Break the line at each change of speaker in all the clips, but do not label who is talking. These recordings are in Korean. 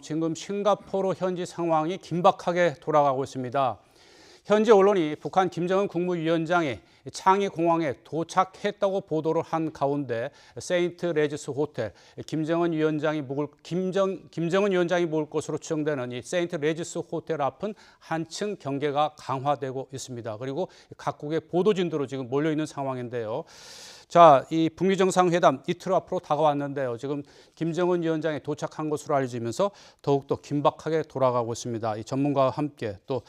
지금 싱가포르 현지 상황이 긴박하게 돌아가고 있습니다. 현지 언론이 북한 김정은 국무위원장이 창의 공항에 도착했다고 보도를 한 가운데 세인트 레지스 호텔, 김정은 위원장이 묵을 것으로 추정되는 이 세인트 레지스 호텔 앞은 한층 경계가 강화되고 있습니다. 그리고 각국의 보도진들로 지금 몰려 있는 상황인데요. 자, 이 북미 정상회담 이틀 앞으로 다가왔는데요. 지금 김정은 위원장이 도착한 것으로 알려지면서 더욱더 긴박하게 돌아가고 있습니다. 이 전문가와 함께 또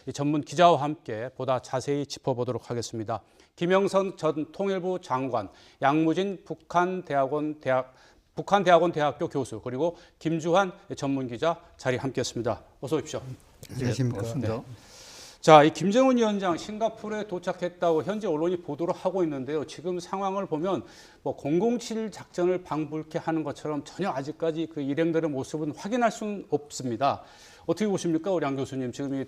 이 전문 기자와 함께 보다 자세히 짚어보도록 하겠습니다. 김영선 전 통일부 장관, 양무진 북한대학원 대학교 교수, 그리고 김주환 전문 기자 자리 함께했습니다. 어서 오십시오.
안녕하십니까.
네. 자, 이 김정은 위원장 싱가포르에 도착했다고 현지 언론이 보도를 하고 있는데요. 지금 상황을 보면 뭐 007 작전을 방불케 하는 것처럼 전혀 아직까지 그 일행들의 모습은 확인할 수는 없습니다. 어떻게 보십니까, 우리 양 교수님? 지금 이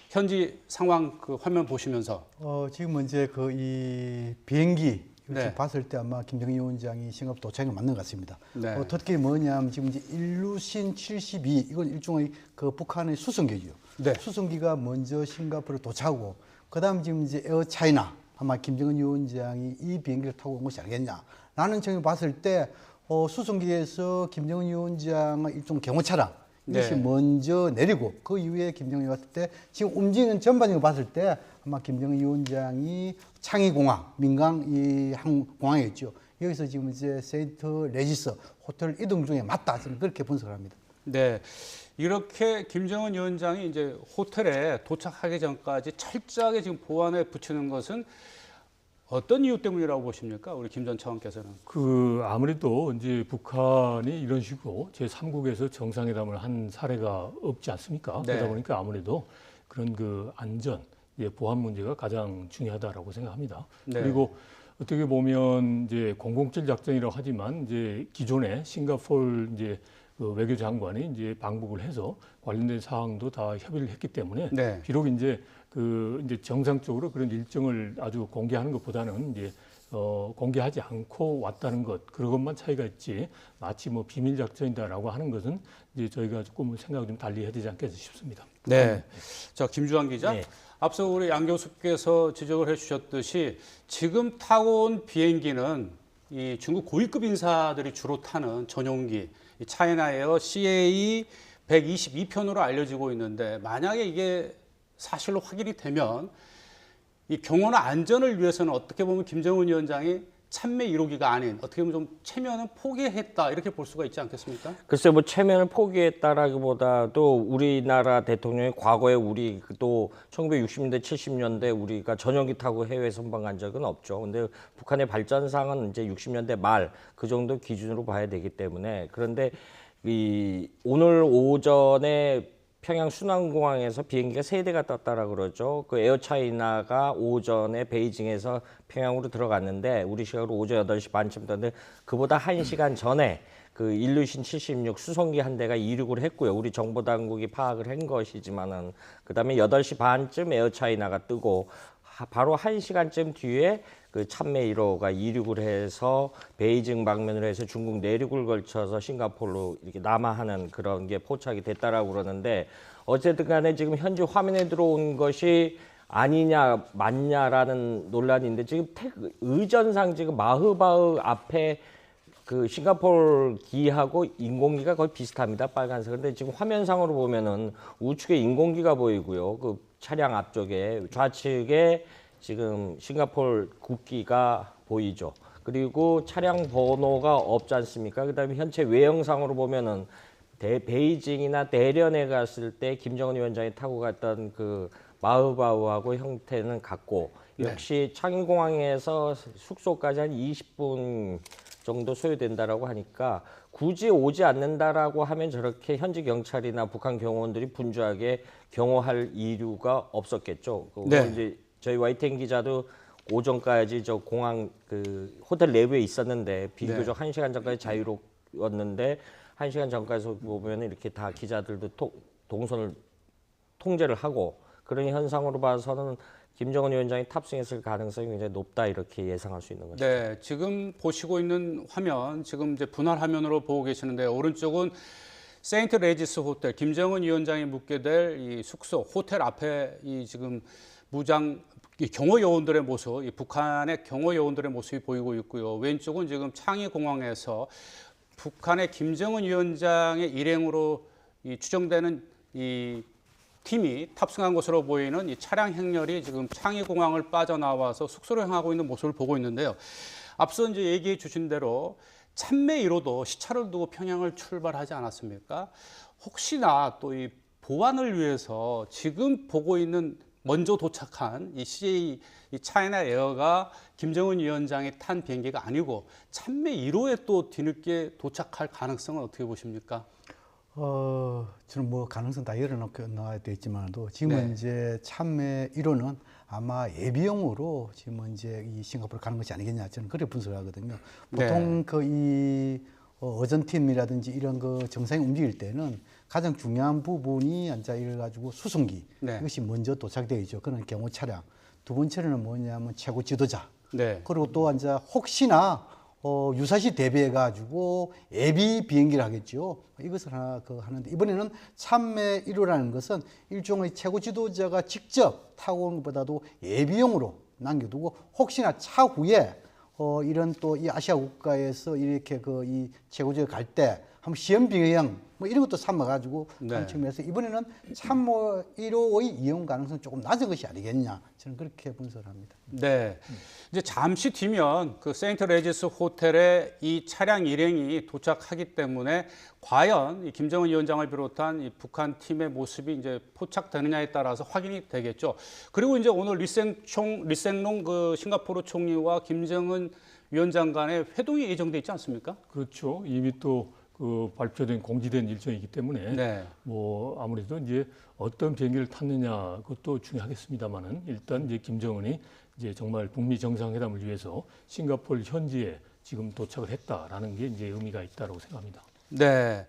현지 상황 그 화면 보시면서
지금 이제 이 비행기
네.
봤을 때 아마 김정은 위원장이 싱가포르 도착이 맞는 것 같습니다.
네.
어떻게 뭐냐면 지금 이제 일루신 72 이건 일종의 그 북한의 수송기죠.
네.
수송기가 먼저 싱가포르에 도착하고 그다음 지금 이제 에어 차이나 아마 김정은 위원장이 이 비행기를 타고 온 것이 아니겠냐. 라는 점을 봤을 때 수송기에서 김정은 위원장의 일종 경호차량 이것이
네.
먼저 내리고 그 이후에 김정은이 왔을 때 지금 움직이는 전반적으로 봤을 때 아마 김정은 위원장이 창의공항, 민간 이 항공항이었죠. 여기서 지금 이제 세인트 레지스 호텔 이동 중에 맞다. 저는 그렇게 분석을 합니다.
네. 이렇게 김정은 위원장이 이제 호텔에 도착하기 전까지 철저하게 지금 보안에 붙이는 것은 어떤 이유 때문이라고 보십니까? 우리 김 전 차관께서는.
아무래도 이제 북한이 이런 식으로 제3국에서 정상회담을 한 사례가 없지 않습니까?
네.
그러다 보니까 아무래도 그런 그 안전, 보안 문제가 가장 중요하다라고 생각합니다.
네.
그리고 어떻게 보면 이제 007 작전이라고 하지만 이제 기존에 싱가포르 그 외교장관이 이제 방북을 해서 관련된 사항도 다 협의를 했기 때문에
네.
비록 이제 정상적으로 그런 일정을 아주 공개하는 것보다는 공개하지 않고 왔다는 것 그것만 차이가 있지 마치 뭐 비밀 작전이다라고 하는 것은 이제 저희가 조금 생각을 좀 달리 해야 되지 않겠나 싶습니다.
네. 자, 김주환 기자.
네.
앞서 우리 양 교수께서 지적을 해주셨듯이 지금 타고 온 비행기는 이 중국 고위급 인사들이 주로 타는 전용기, 이 차이나에어 CA 122편으로 알려지고 있는데 만약에 이게 사실로 확인이 되면 이 경호나 안전을 위해서는 어떻게 보면 김정은 위원장이 참매 1호기가 아닌 어떻게 보면 좀 체면은 포기했다 이렇게 볼 수가 있지 않겠습니까?
글쎄 뭐 체면을 포기했다라기보다도 우리나라 대통령이 과거에 우리 또 1960년대 70년대 우리가 전용기 타고 해외 선방 간 적은 없죠. 근데 북한의 발전상은 이제 60년대 말 그 정도 기준으로 봐야 되기 때문에 그런데 오늘 오전에 평양 순환공항에서 비행기가 3대가 떴다라고 그러죠. 그 에어차이나가 오전에 베이징에서 평양으로 들어갔는데 우리 시각으로 오전 8시 반쯤 떴는데 그보다 1시간 전에 그 일루신 76 수송기 한 대가 이륙을 했고요. 우리 정보당국이 파악을 한 것이지만은 그다음에 8시 반쯤 에어차이나가 뜨고 바로 1시간쯤 뒤에 그 참매 1호가 이륙을 해서 베이징 방면으로 해서 중국 내륙을 걸쳐서 싱가포르로 이렇게 남하하는 그런 게 포착이 됐다라고 그러는데 어쨌든 간에 지금 현재 화면에 들어온 것이 아니냐 맞냐라는 논란인데 지금 의전상 지금 마흐바흐 앞에 그 싱가포르 기하고 인공기가 거의 비슷합니다. 빨간색. 근데 지금 화면상으로 보면은 우측에 인공기가 보이고요. 그 차량 앞쪽에 좌측에 지금 싱가포르 국기가 보이죠. 그리고 차량 번호가 없지 않습니까? 그다음에 현재 외형상으로 보면은 베이징이나 대련에 갔을 때 김정은 위원장이 타고 갔던 그 마흐바흐하고 형태는 같고 역시 창의공항에서 숙소까지 한 20분 정도 소요된다라고 하니까 굳이 오지 않는다라고 하면 저렇게 현지 경찰이나 북한 경호원들이 분주하게 경호할 이유가 없었겠죠.
네.
이제 저희 YTN 기자도 오전까지 저 공항 그 호텔 내부에 있었는데 비교적 1시간 전까지 자유로웠는데 1시간 전까지 보면 이렇게 다 기자들도 동선을 통제를 하고 그런 현상으로 봐서는 김정은 위원장이 탑승했을 가능성이 굉장히 높다 이렇게 예상할 수 있는 거죠.
네, 지금 보시고 있는 화면, 지금 이제 분할 화면으로 보고 계시는데 오른쪽은 세인트 레지스 호텔 김정은 위원장이 묵게 될 이 숙소 호텔 앞에 이 지금 무장 이 경호 요원들의 모습, 이 북한의 경호 요원들의 모습이 보이고 있고요. 왼쪽은 지금 창의공항에서 북한의 김정은 위원장의 일행으로 이 추정되는 이 팀이 탑승한 것으로 보이는 이 차량 행렬이 지금 창의공항을 빠져나와서 숙소로 향하고 있는 모습을 보고 있는데요. 앞서 이제 얘기해 주신 대로 참매 1호도 시차를 두고 평양을 출발하지 않았습니까? 혹시나 또 이 보안을 위해서 지금 보고 있는 먼저 도착한 이 CJ 이 차이나 에어가 김정은 위원장이 탄 비행기가 아니고 참매 1호에 또 뒤늦게 도착할 가능성은 어떻게 보십니까?
저는 뭐 가능성 다 열어놓고 나와야 되겠지만도 지금은
네.
이제 참매 1호는 아마 예비용으로 지금 이제 이 싱가포르 가는 것이 아니겠냐 저는 그렇게 분석하거든요. 보통 그 이 어전팀이라든지 이런 그 정상이 움직일 때는 가장 중요한 부분이 앉아 이래가지고 수송기 이것이 먼저 도착되어 있죠. 그런 경호 차량. 두 번째는 뭐냐면 최고 지도자. 그리고 또 앉아 혹시나 유사시 대비해 가지고 예비 비행기를 하겠죠. 이것을 하나 하는데 이번에는 참매 1호라는 것은 일종의 최고 지도자가 직접 타고 오는 것보다도 예비용으로 남겨두고 혹시나 차후에 이런 또 이 아시아 국가에서 이렇게 이 최고 지도자 갈 때 한번 시험 비행 뭐 이런 것도 삼아 가지고 하는 측면에서 이번에는 참모 1호의 이용 가능성이 조금 낮은 것이 아니겠냐 저는 그렇게 분석을 합니다.
네. 이제 잠시 뒤면 그 세인트 레지스 호텔에 이 차량 일행이 도착하기 때문에 과연 이 김정은 위원장을 비롯한 이 북한 팀의 모습이 이제 포착되느냐에 따라서 확인이 되겠죠. 그리고 이제 오늘 리생롱 그 싱가포르 총리와 김정은 위원장 간의 회동이 예정돼 있지 않습니까?
그렇죠. 이미 또 그 발표된 공지된 일정이기 때문에 뭐 아무래도 이제 어떤 비행기를 탔느냐 그것도 중요하겠습니다만은 일단 이제 김정은이 이제 정말 북미 정상회담을 위해서 싱가포르 현지에 지금 도착을 했다라는 게 이제 의미가 있다고 생각합니다.
네.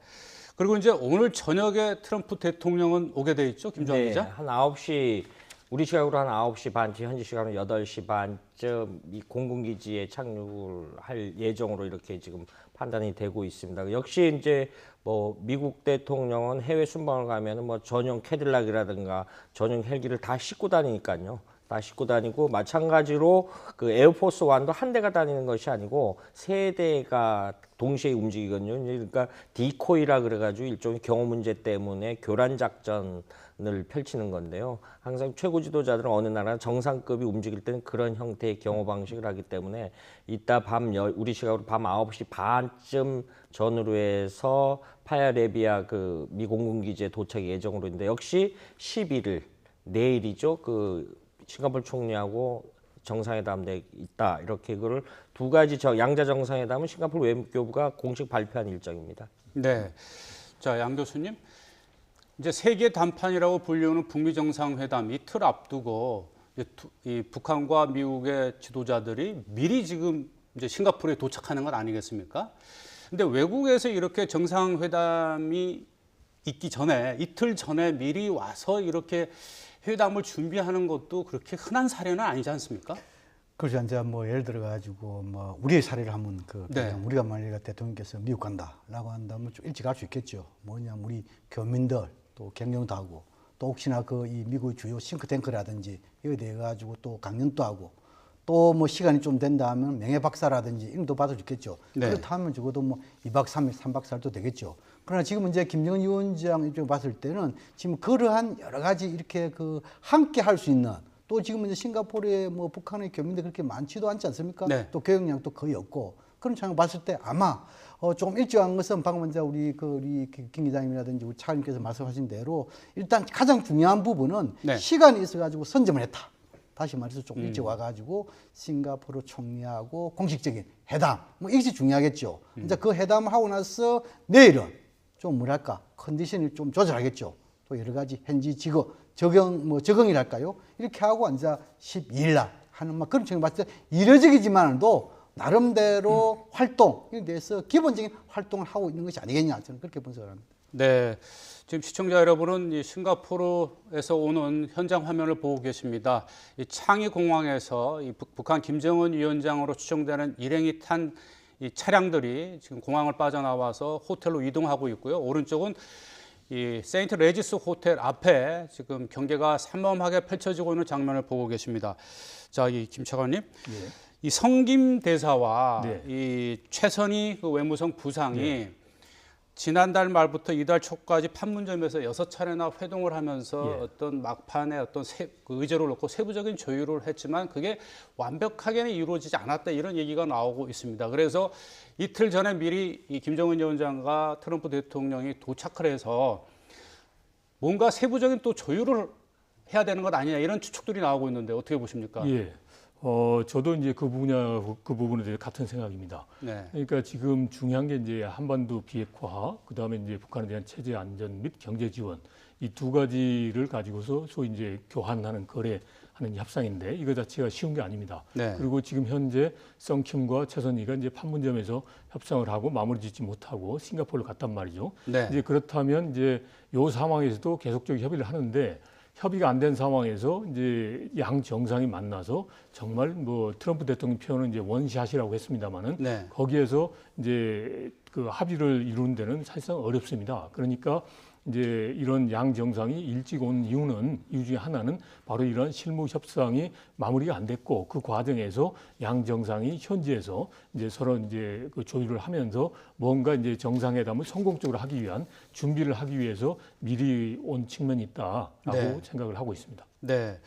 그리고 이제 오늘 저녁에 트럼프 대통령은 오게 돼 있죠, 김정은 기자?
한 9시 우리 시각으로 한 9시 반쯤 현지 시각으로 8시 반쯤 이 공군기지에 착륙을 할 예정으로 이렇게 지금 판단이 되고 있습니다. 역시 이제 뭐 미국 대통령은 해외 순방을 가면은 뭐 전용 캐딜락이라든가 전용 헬기를 다 싣고 다니니까요. 다 싣고 다니고 마찬가지로 그 에어포스 원도 한 대가 다니는 것이 아니고 세 대가 동시에 움직이거든요. 그러니까 디코이라 그래가지고 일종의 경호 문제 때문에 교란 작전을 펼치는 건데요. 항상 최고 지도자들은 어느 나라 정상급이 움직일 때는 그런 형태의 경호 방식을 하기 때문에 이따 우리 시각으로 밤 9시 반쯤 전후로 해서 파야레비아 그 미 공군기지에 도착 예정으로 있는데 역시 11일 내일이죠. 그 싱가포르 총리하고 정상회담돼 있다. 이렇게 그걸 두 가지 양자 정상회담은 싱가포르 외무교부가 공식 발표한 일정입니다.
네. 자, 양 교수님. 이제 세계 단판이라고 불리우는 북미 정상회담 이틀 앞두고 이 북한과 미국의 지도자들이 미리 지금 이제 싱가포르에 도착하는 건 아니겠습니까? 근데 외국에서 이렇게 정상회담이 있기 전에 이틀 전에 미리 와서 이렇게 회담을 준비하는 것도 그렇게 흔한 사례는 아니지 않습니까?
그렇죠. 이제 뭐 예를 들어 가지고 뭐 우리의 사례를 한번 우리가 만약에 대통령께서 미국 간다라고 한다면 좀 일찍 갈 수 있겠죠. 뭐냐면 우리 교민들 또 경영도 하고 또 혹시나 이 미국 주요 싱크탱크라든지 여기에 대해 가지고 또 강연도 하고 또 뭐 시간이 좀 된다 하면 명예박사라든지 이런 것도 받을 수 있겠죠. 그렇다면 적어도 뭐 2박 3일, 3박 4일도 되겠죠. 그러나 지금 이제 김정은 위원장 입장에 봤을 때는 지금 그러한 여러 가지 이렇게 함께 할 수 있는 또 지금 이제 싱가포르에 뭐 북한의 교민들 그렇게 많지도 않지 않습니까? 또 교역량도 거의 없고 그런 상황을 봤을 때 아마 조금 일찍 한 것은 방금 이제 우리 김 기자님이라든지 우리 차관님께서 말씀하신 대로 일단 가장 중요한 부분은 시간이 있어가지고 선점을 했다. 다시 말해서 조금 일찍 와가지고 싱가포르 총리하고 공식적인 회담 뭐 이것이 중요하겠죠. 이제 그 회담을 하고 나서 내일은 좀 뭐랄까 컨디션을 좀 조절하겠죠. 또 여러 가지 현지 적응이랄까요? 이렇게 하고 이제 12일 날 하는 막 그런 측면에 봤을 때 이례적이지만도 나름대로 활동에 대해서 기본적인 활동을 하고 있는 것이 아니겠냐 저는 그렇게 분석을 합니다.
네, 지금 시청자 여러분은 이 싱가포르에서 오는 현장 화면을 보고 계십니다. 이 창의공항에서 이 북한 김정은 위원장으로 추정되는 일행이 탄 이 차량들이 지금 공항을 빠져나와서 호텔로 이동하고 있고요. 오른쪽은 이 세인트 레지스 호텔 앞에 지금 경계가 삼엄하게 펼쳐지고 있는 장면을 보고 계십니다. 자, 이 김 차관님, 이 성김 대사와
네.
이 최선희 그 외무성 부상이 지난달 말부터 이달 초까지 판문점에서 6차례나 회동을 하면서 어떤 막판에 어떤 그 의제를 놓고 세부적인 조율을 했지만 그게 완벽하게는 이루어지지 않았다 이런 얘기가 나오고 있습니다. 그래서 이틀 전에 미리 이 김정은 위원장과 트럼프 대통령이 도착을 해서 뭔가 세부적인 또 조율을 해야 되는 것 아니냐 이런 추측들이 나오고 있는데 어떻게 보십니까?
예. 저도 이제 그 부분에 대해 같은 생각입니다.
네.
그러니까 지금 중요한 게 이제 한반도 비핵화, 그 다음에 이제 북한에 대한 체제 안전 및 경제 지원 이 두 가지를 가지고서 소위 이제 교환하는 거래하는 협상인데 이거 자체가 쉬운 게 아닙니다.
네.
그리고 지금 현재 썬킴과 최선희가 이제 판문점에서 협상을 하고 마무리 짓지 못하고 싱가포르를 갔단 말이죠.
네.
이제 그렇다면 이제 요 상황에서도 계속적인 협의를 하는데. 협의가 안 된 상황에서 이제 양 정상이 만나서 정말 뭐 트럼프 대통령 표현은 이제 원샷이라고 했습니다만은
네.
거기에서 이제 그 합의를 이루는 데는 사실상 어렵습니다. 그러니까 이제 이런 양 정상이 일찍 온 이유 중에 하나는 바로 이런 실무 협상이 마무리가 안 됐고 그 과정에서 양 정상이 현지에서 이제 서로 이제 그 조율을 하면서 뭔가 이제 정상회담을 성공적으로 하기 위한 준비를 하기 위해서 미리 온 측면이 있다라고
네.
생각을 하고 있습니다.
네.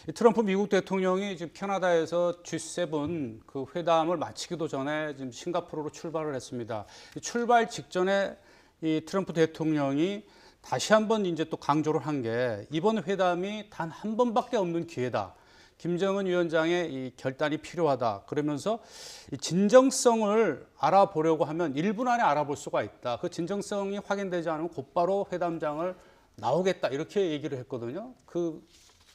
이 트럼프 미국 대통령이 지금 캐나다에서 G7 그 회담을 마치기도 전에 지금 싱가포르로 출발을 했습니다. 이 출발 직전에 이 트럼프 대통령이 다시 한번 이제 또 강조를 한 게 이번 회담이 단 한 번밖에 없는 기회다. 김정은 위원장의 이 결단이 필요하다. 그러면서 이 진정성을 알아보려고 하면 1분 안에 알아볼 수가 있다. 그 진정성이 확인되지 않으면 곧바로 회담장을 나오겠다. 이렇게 얘기를 했거든요. 그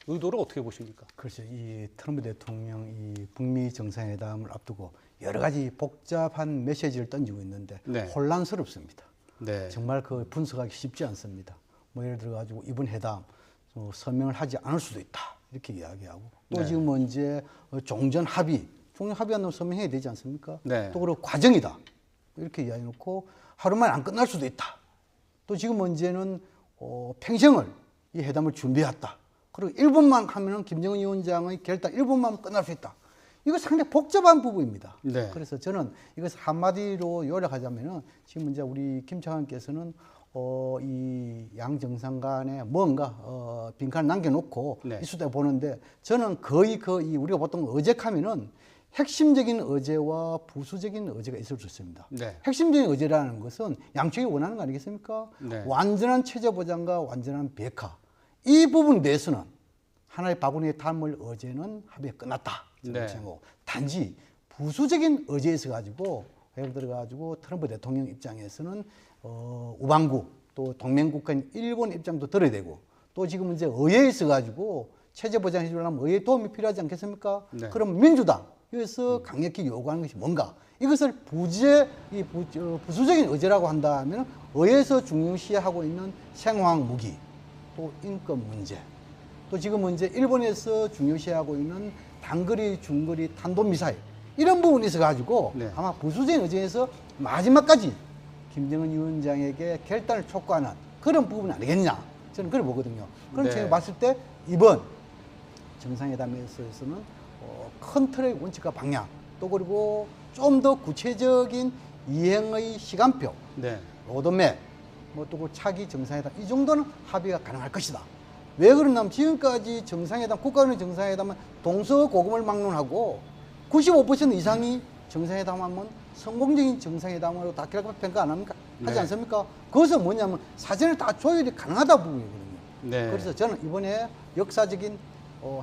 의도를 어떻게 보십니까?
그렇죠. 이 트럼프 대통령 이 북미 정상회담을 앞두고 여러 가지 복잡한 메시지를 던지고 있는데
네.
혼란스럽습니다.
네.
정말 그 분석하기 쉽지 않습니다. 뭐 예를 들어 가지고 이번 회담 서명을 하지 않을 수도 있다 이렇게 이야기하고 또
네.
지금 뭐 이제 종전 합의한다면 서명해야 되지 않습니까?
네.
또 그리고 과정이다 이렇게 이야기해놓고 하루만 안 끝날 수도 있다. 또 지금 문제는 평생을 이 회담을 준비했다. 그리고 1분만 하면은 김정은 위원장의 결단 1분만 끝날 수 있다. 이거 상당히 복잡한 부분입니다.
네.
그래서 저는 이것을 한마디로 요약하자면은 지금 이제 우리 김 차관께서는 이 양 정상 간에 뭔가 빈칸을 남겨놓고
네.
있을 때 보는데 저는 거의 우리가 보통 어제하면은 핵심적인 의제와 부수적인 의제가 있을 수 있습니다.
네.
핵심적인 의제라는 것은 양쪽이 원하는 거 아니겠습니까?
네.
완전한 체제 보장과 완전한 비핵화. 이 부분에 대해서는 하나의 바구니에 담을 의제는 합의가 끝났다.
네.
단지 부수적인 의제에 있어 가지고 예를 들어 가지고 트럼프 대통령 입장에서는 우방국 또 동맹국가인 일본 입장도 들어야 되고 또 지금 이제 의회에 있어 가지고 체제 보장해 주려면 의회 도움이 필요하지 않겠습니까?
네.
그럼 민주당 여기서 강력히 요구하는 것이 뭔가? 이것을 부수적인 의제라고 한다면 의회에서 중요시하고 있는 생화학 무기, 또 인권 문제, 또 지금 이제 일본에서 중요시하고 있는 단거리, 중거리 탄도미사일 이런 부분이 있어가지고
네.
아마 부수적인 의제에서 마지막까지 김정은 위원장에게 결단을 촉구하는 그런 부분이 아니겠냐 저는 그래 보거든요. 그럼
네.
제가 봤을 때 이번 정상회담에서는 큰 틀의 원칙과 방향 또 그리고 좀 더 구체적인 이행의 시간표,
네.
로드맵, 또 차기 정상회담 이 정도는 합의가 가능할 것이다. 왜 그러냐면 지금까지 정상회담, 국가간의 정상회담은 동서고금을 막론하고 95% 이상이 정상회담하면 성공적인 정상회담으로 다 결과 평가 안 합니까? 하지
네.
않습니까? 그것은 뭐냐면 사전에 다 조율이 가능하다 부분이거든요.
네.
그래서 저는 이번에 역사적인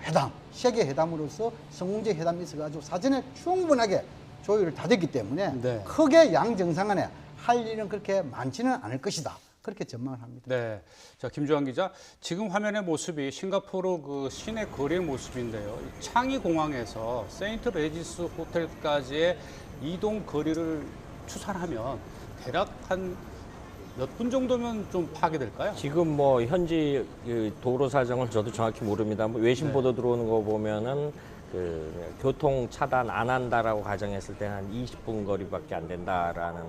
회담, 세계 회담으로서 성공적 회담이 있어가지고 사전에 충분하게 조율을 다 됐기 때문에
네.
크게 양 정상 간에 할 일은 그렇게 많지는 않을 것이다. 그렇게 전망을 합니다.
네. 자, 김주환 기자. 지금 화면의 모습이 싱가포르 그 시내 거리의 모습인데요. 창이 공항에서 세인트 레지스 호텔까지의 이동 거리를 추산하면 대략 한 몇 분 정도면 좀 파악이 될까요?
지금 뭐 현지 그 도로 사정을 저도 정확히 모릅니다. 뭐 외신
네.
보도 들어오는 거 보면은 그 교통 차단 안 한다라고 가정했을 때 한 20분 거리밖에 안 된다라는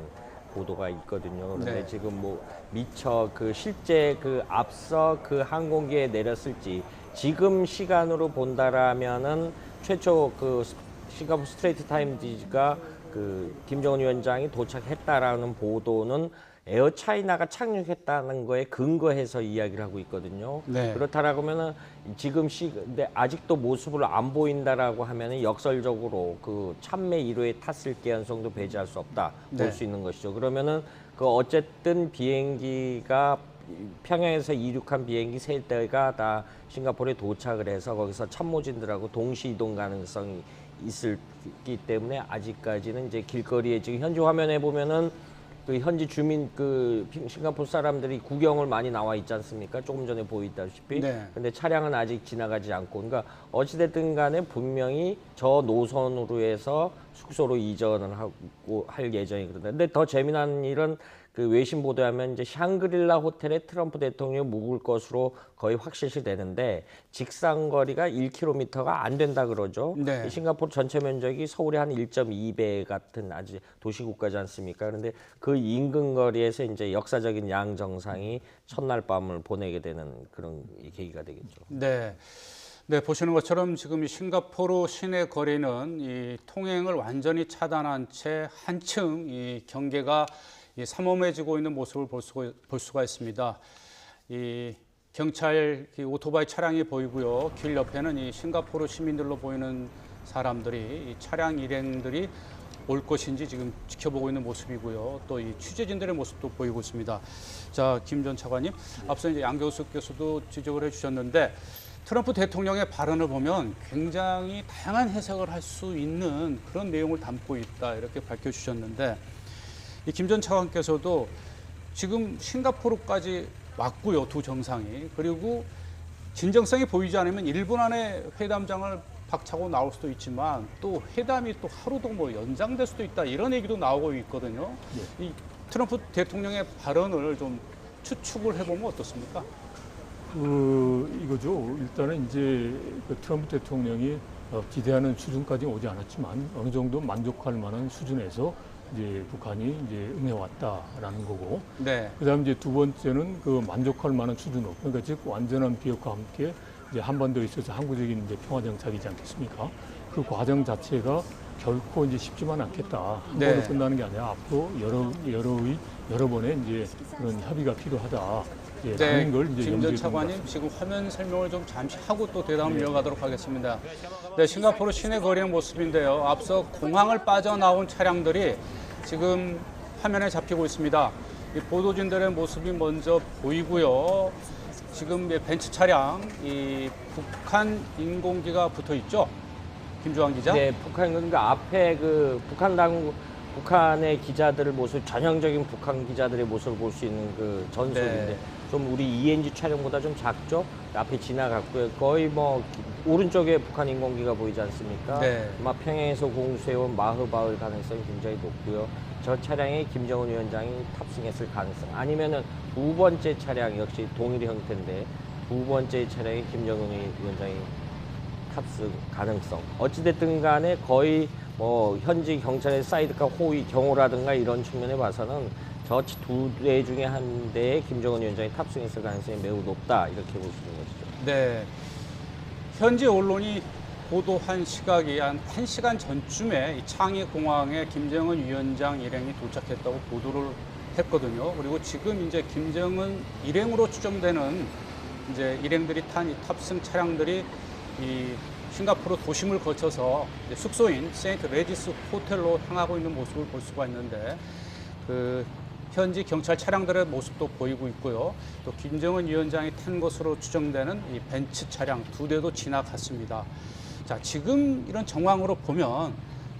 보도가 있거든요. 그런데
네.
지금 뭐 미처 그 실제 그 앞서 그 항공기에 내렸을지 지금 시간으로 본다라면은 최초 그 싱가포르 스트레이트 타임즈가 그 김정은 위원장이 도착했다라는 보도는 에어 차이나가 착륙했다는 거에 근거해서 이야기를 하고 있거든요.
네.
그렇다라고 하면은 지금 근데 아직도 모습을 안 보인다라고 하면은 역설적으로 그 참매 1호에 탔을 개연성도 배제할 수 없다
네.
볼 수 있는 것이죠. 그러면은 그 어쨌든 비행기가 평양에서 이륙한 비행기 세 대가 다 싱가포르에 도착을 해서 거기서 참모진들하고 동시 이동 가능성이 있기 때문에 아직까지는 이제 길거리에 지금 현지 화면에 보면은 그 현지 주민 그 싱가포르 사람들이 구경을 많이 나와 있지 않습니까? 조금 전에 보이다시피.
네.
근데 차량은 아직 지나가지 않고, 그러니까 어찌됐든 간에 분명히 저 노선으로 해서 숙소로 이전을 하고 할 예정이거든요. 근데 더 재미난 일은 그 외신 보도하면 이제 샹그릴라 호텔에 트럼프 대통령이 묵을 것으로 거의 확실시 되는데 직상거리가 1km가 안 된다 그러죠.
네.
이 싱가포르 전체 면적이 서울의 한 1.2배 같은 아주 도시국가지 않습니까? 그런데 그 인근 거리에서 이제 역사적인 양 정상이 첫날 밤을 보내게 되는 그런 계기가 되겠죠.
네. 네, 보시는 것처럼 지금 이 싱가포르 시내 거리는 이 통행을 완전히 차단한 채 한층 이 경계가 이 삼엄해지고 있는 모습을 볼 수가 있습니다. 이 경찰 오토바이 차량이 보이고요. 길 옆에는 이 싱가포르 시민들로 보이는 사람들이 이 차량 일행들이 올 것인지 지금 지켜보고 있는 모습이고요. 또 이 취재진들의 모습도 보이고 있습니다. 자, 김 전 차관님, 앞서 이제 양 교수께서도 지적을 해주셨는데 트럼프 대통령의 발언을 보면 굉장히 다양한 해석을 할 수 있는 그런 내용을 담고 있다 이렇게 밝혀주셨는데. 이 김 전 차관께서도 지금 싱가포르까지 왔고요, 두 정상이. 그리고 진정성이 보이지 않으면 일본 안에 회담장을 박차고 나올 수도 있지만 또 회담이 또 하루도 뭐 연장될 수도 있다 이런 얘기도 나오고 있거든요. 이 트럼프 대통령의 발언을 좀 추측을 해보면 어떻습니까?
이거죠. 일단은 이제 그 트럼프 대통령이 기대하는 수준까지 오지 않았지만 어느 정도 만족할 만한 수준에서 이제 북한이 이제 응해왔다라는 거고,
네.
그다음 이제 두 번째는 그 만족할 만한 수준으로, 그러니까 즉 완전한 비핵화 함께 이제 한반도에 있어서 항구적인 이제 평화 정착이지 않겠습니까? 그 과정 자체가 결코 이제 쉽지만 않겠다. 한
네.
번으로 끝나는 게 아니라 앞으로 여러 번의 이제 그런 협의가 필요하다.
네,
라는 걸 이제
김
염두에
전
두는 것
차관님
같습니다.
지금 화면 설명을 좀 잠시 하고 또 대담을 이어가도록 하겠습니다. 네, 싱가포르 시내 거리의 모습인데요. 앞서 공항을 빠져나온 차량들이 지금 화면에 잡히고 있습니다. 이 보도진들의 모습이 먼저 보이고요. 지금 벤츠 차량, 이 북한 인공기가 붙어 있죠. 김주환 기자.
네, 그러니까 앞에 그 북한의 기자들의 모습, 전형적인 북한 기자들의 모습을 볼 수 있는 그 전속인데
네.
좀 우리 ENG 촬영보다 좀 작죠? 앞에 지나갔고요. 거의 뭐 오른쪽에 북한 인공기가 보이지 않습니까?
네.
아마 평양에서 공수해온 마흐바울 가능성이 굉장히 높고요. 저 차량에 김정은 위원장이 탑승했을 가능성, 아니면은 두 번째 차량 역시 동일 형태인데 두 번째 차량에 김정은 위원장이 탑승 가능성. 어찌됐든 간에 거의 뭐 현지 경찰의 사이드카 호위 경호라든가 이런 측면에 봐서는 저 두 대 중에 한 대에 김정은 위원장이 탑승했을 가능성이 매우 높다 이렇게 볼 수 있는 것이죠.
네. 현지 언론이 보도한 시각이 한 1시간 전쯤에 이 창의 공항에 김정은 위원장 일행이 도착했다고 보도를 했거든요. 그리고 지금 이제 김정은 일행으로 추정되는 이제 일행들이 탄 이 탑승 차량들이 이 싱가포르 도심을 거쳐서 이제 숙소인 세인트 레지스 호텔로 향하고 있는 모습을 볼 수가 있는데 그 현지 경찰 차량들의 모습도 보이고 있고요. 또 김정은 위원장이 탄 것으로 추정되는 이 벤츠 차량 두 대도 지나갔습니다. 자, 지금 이런 정황으로 보면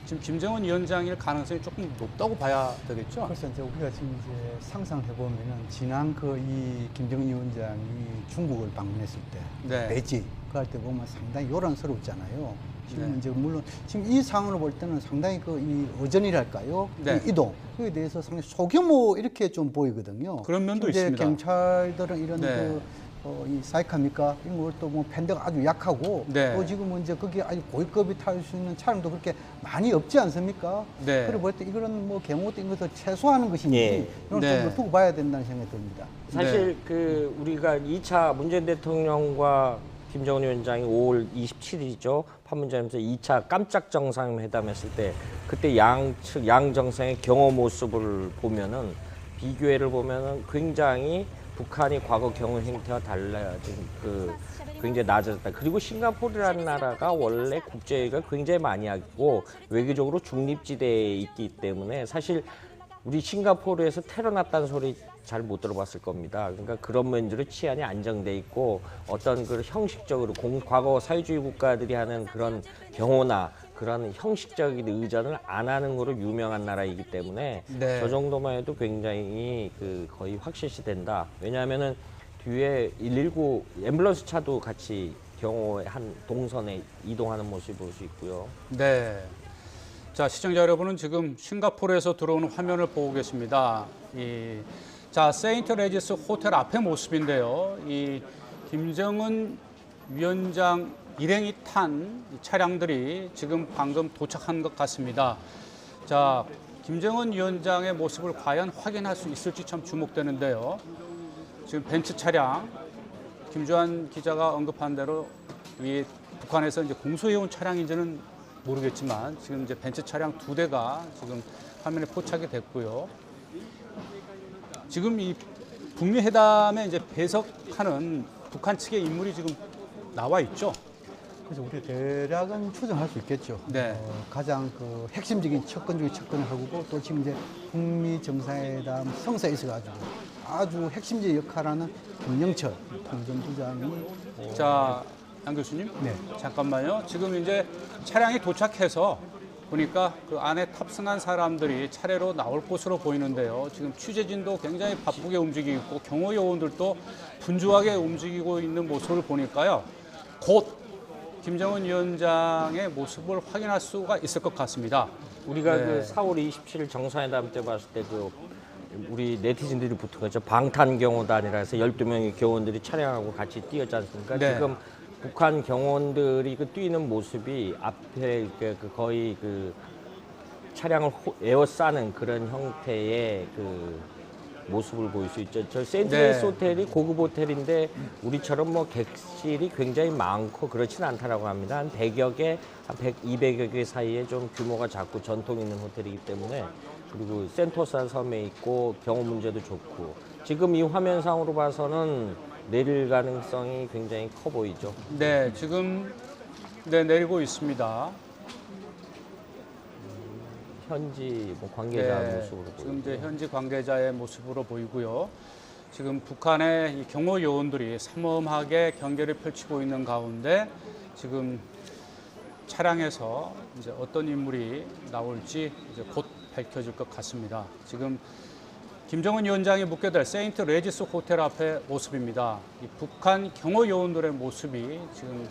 지금 김정은 위원장일 가능성이 조금 높다고 봐야 되겠죠?
그래서 이제 우리가 지금 이제 상상해 보면은 지난 그 이 김정은 위원장이 중국을 방문했을 때,
네.
베이징 그할 때 보면 상당히 요란스럽잖아요. 지금
네.
이제 물론 지금 이 상황을 볼 때는 상당히 그 이 어전이랄까요,
네.
이 이동 그에 대해서 상당히 소규모 이렇게 좀 보이거든요.
그런 면도
지금 이제
있습니다.
경찰들은 이런
네.
그 이 사이카입니까? 이런 것도 뭐 팬더가 아주 약하고
네.
또 지금은 이제 그게 아주 고위급이 탈 수 있는 차량도 그렇게 많이 없지 않습니까?
네.
그래 볼 때 이거는 뭐 경호 이런 것을 최소화하는 것인지
예.
이런
네.
좀 두고 봐야 된다는 생각이 듭니다.
사실 그 우리가 2차 문재인 대통령과 김정은 위원장이 5월 27일이죠. 판문점에서 2차 깜짝 정상회담 했을 때 그때 양측 양 정상의 경호 모습을 보면은 비교해를 보면은 굉장히 북한이 과거 경호 행태와 달라진 그 굉장히 낮아졌다. 그리고 싱가포르라는 나라가 원래 국제가 굉장히 많이 하고 외교적으로 중립지대에 있기 때문에 사실 우리 싱가포르에서 테러 났다는 소리 잘 못 들어봤을 겁니다. 그러니까 그런 면들로 치안이 안정돼 있고 어떤 그 형식적으로 과거 사회주의 국가들이 하는 그런 경호나 그런 형식적인 의전을 안 하는 거로 유명한 나라이기 때문에
네.
저 정도만 해도 굉장히 그 거의 확실시 된다. 왜냐하면은 뒤에 119 앰뷸런스 차도 같이 경호의 한 동선에 이동하는 모습을 볼 수 있고요.
네. 자, 시청자 여러분은 지금 싱가포르에서 들어오는 화면을 보고 계십니다. 자, 세인트 레지스 호텔 앞의 모습인데요. 이 김정은 위원장 일행이 탄 차량들이 지금 방금 도착한 것 같습니다. 자, 김정은 위원장의 모습을 과연 확인할 수 있을지 참 주목되는데요. 지금 벤츠 차량, 김주환 기자가 언급한 대로 이 북한에서 이제 공소해온 차량인지는 모르겠지만 지금 이제 벤츠 차량 2대가 지금 화면에 포착이 됐고요. 지금 이 북미 회담에 이제 배석하는 북한 측의 인물이 지금 나와 있죠.
그래서 우리 대략은 추정할 수 있겠죠.
네.
가장 그 핵심적인 척건 중에 척건을 하고 또 지금 이제 북미 정상회담 성사에 있어가지고 아주 핵심적인 역할하는 김영철 통전부장이
자, 양 교수님.
네.
잠깐만요. 지금 이제 차량이 도착해서 보니까 그 안에 탑승한 사람들이 차례로 나올 것으로 보이는데요. 지금 취재진도 굉장히 바쁘게 움직이고 있고 경호 요원들도 분주하게 움직이고 있는 모습을 보니까요. 곧 김정은 위원장의 모습을 확인할 수가 있을 것 같습니다.
우리가
네.
그 4월 27일 정상회담 때 봤을 때 그 우리 네티즌들이 붙은 거죠. 방탄경호단이라 해서 12명의 경호원들이 차량하고 같이 뛰었지 않습니까?
네.
지금 북한 경호원들이 그 뛰는 모습이 앞에 그 거의 그 차량을 에워싸는 그런 형태의 그 모습을 볼 수 있죠. 저 세인트레이스
네.
호텔이 고급 호텔인데 우리처럼 뭐 객실이 굉장히 많고 그렇지는 않다라고 합니다. 한 100여 개, 한 100, 200여 개 사이에 좀 규모가 작고 전통 있는 호텔이기 때문에 그리고 센토사 섬에 있고 경호 문제도 좋고 지금 이 화면상으로 봐서는 내릴 가능성이 굉장히 커 보이죠.
네, 지금 내리고 있습니다.
현지 뭐 관계자 모습으로
지금
보이고
이제 현지 관계자의 모습으로 보이고요. 지금 북한의 이 경호 요원들이 삼엄하게 경계를 펼치고 있는 가운데 지금 차량에서 이제 어떤 인물이 나올지 이제 곧 밝혀질 것 같습니다. 지금 김정은 위원장이 묵게 될 세인트 레지스 호텔 앞의 모습입니다. 이 북한 경호 요원들의 모습이 지금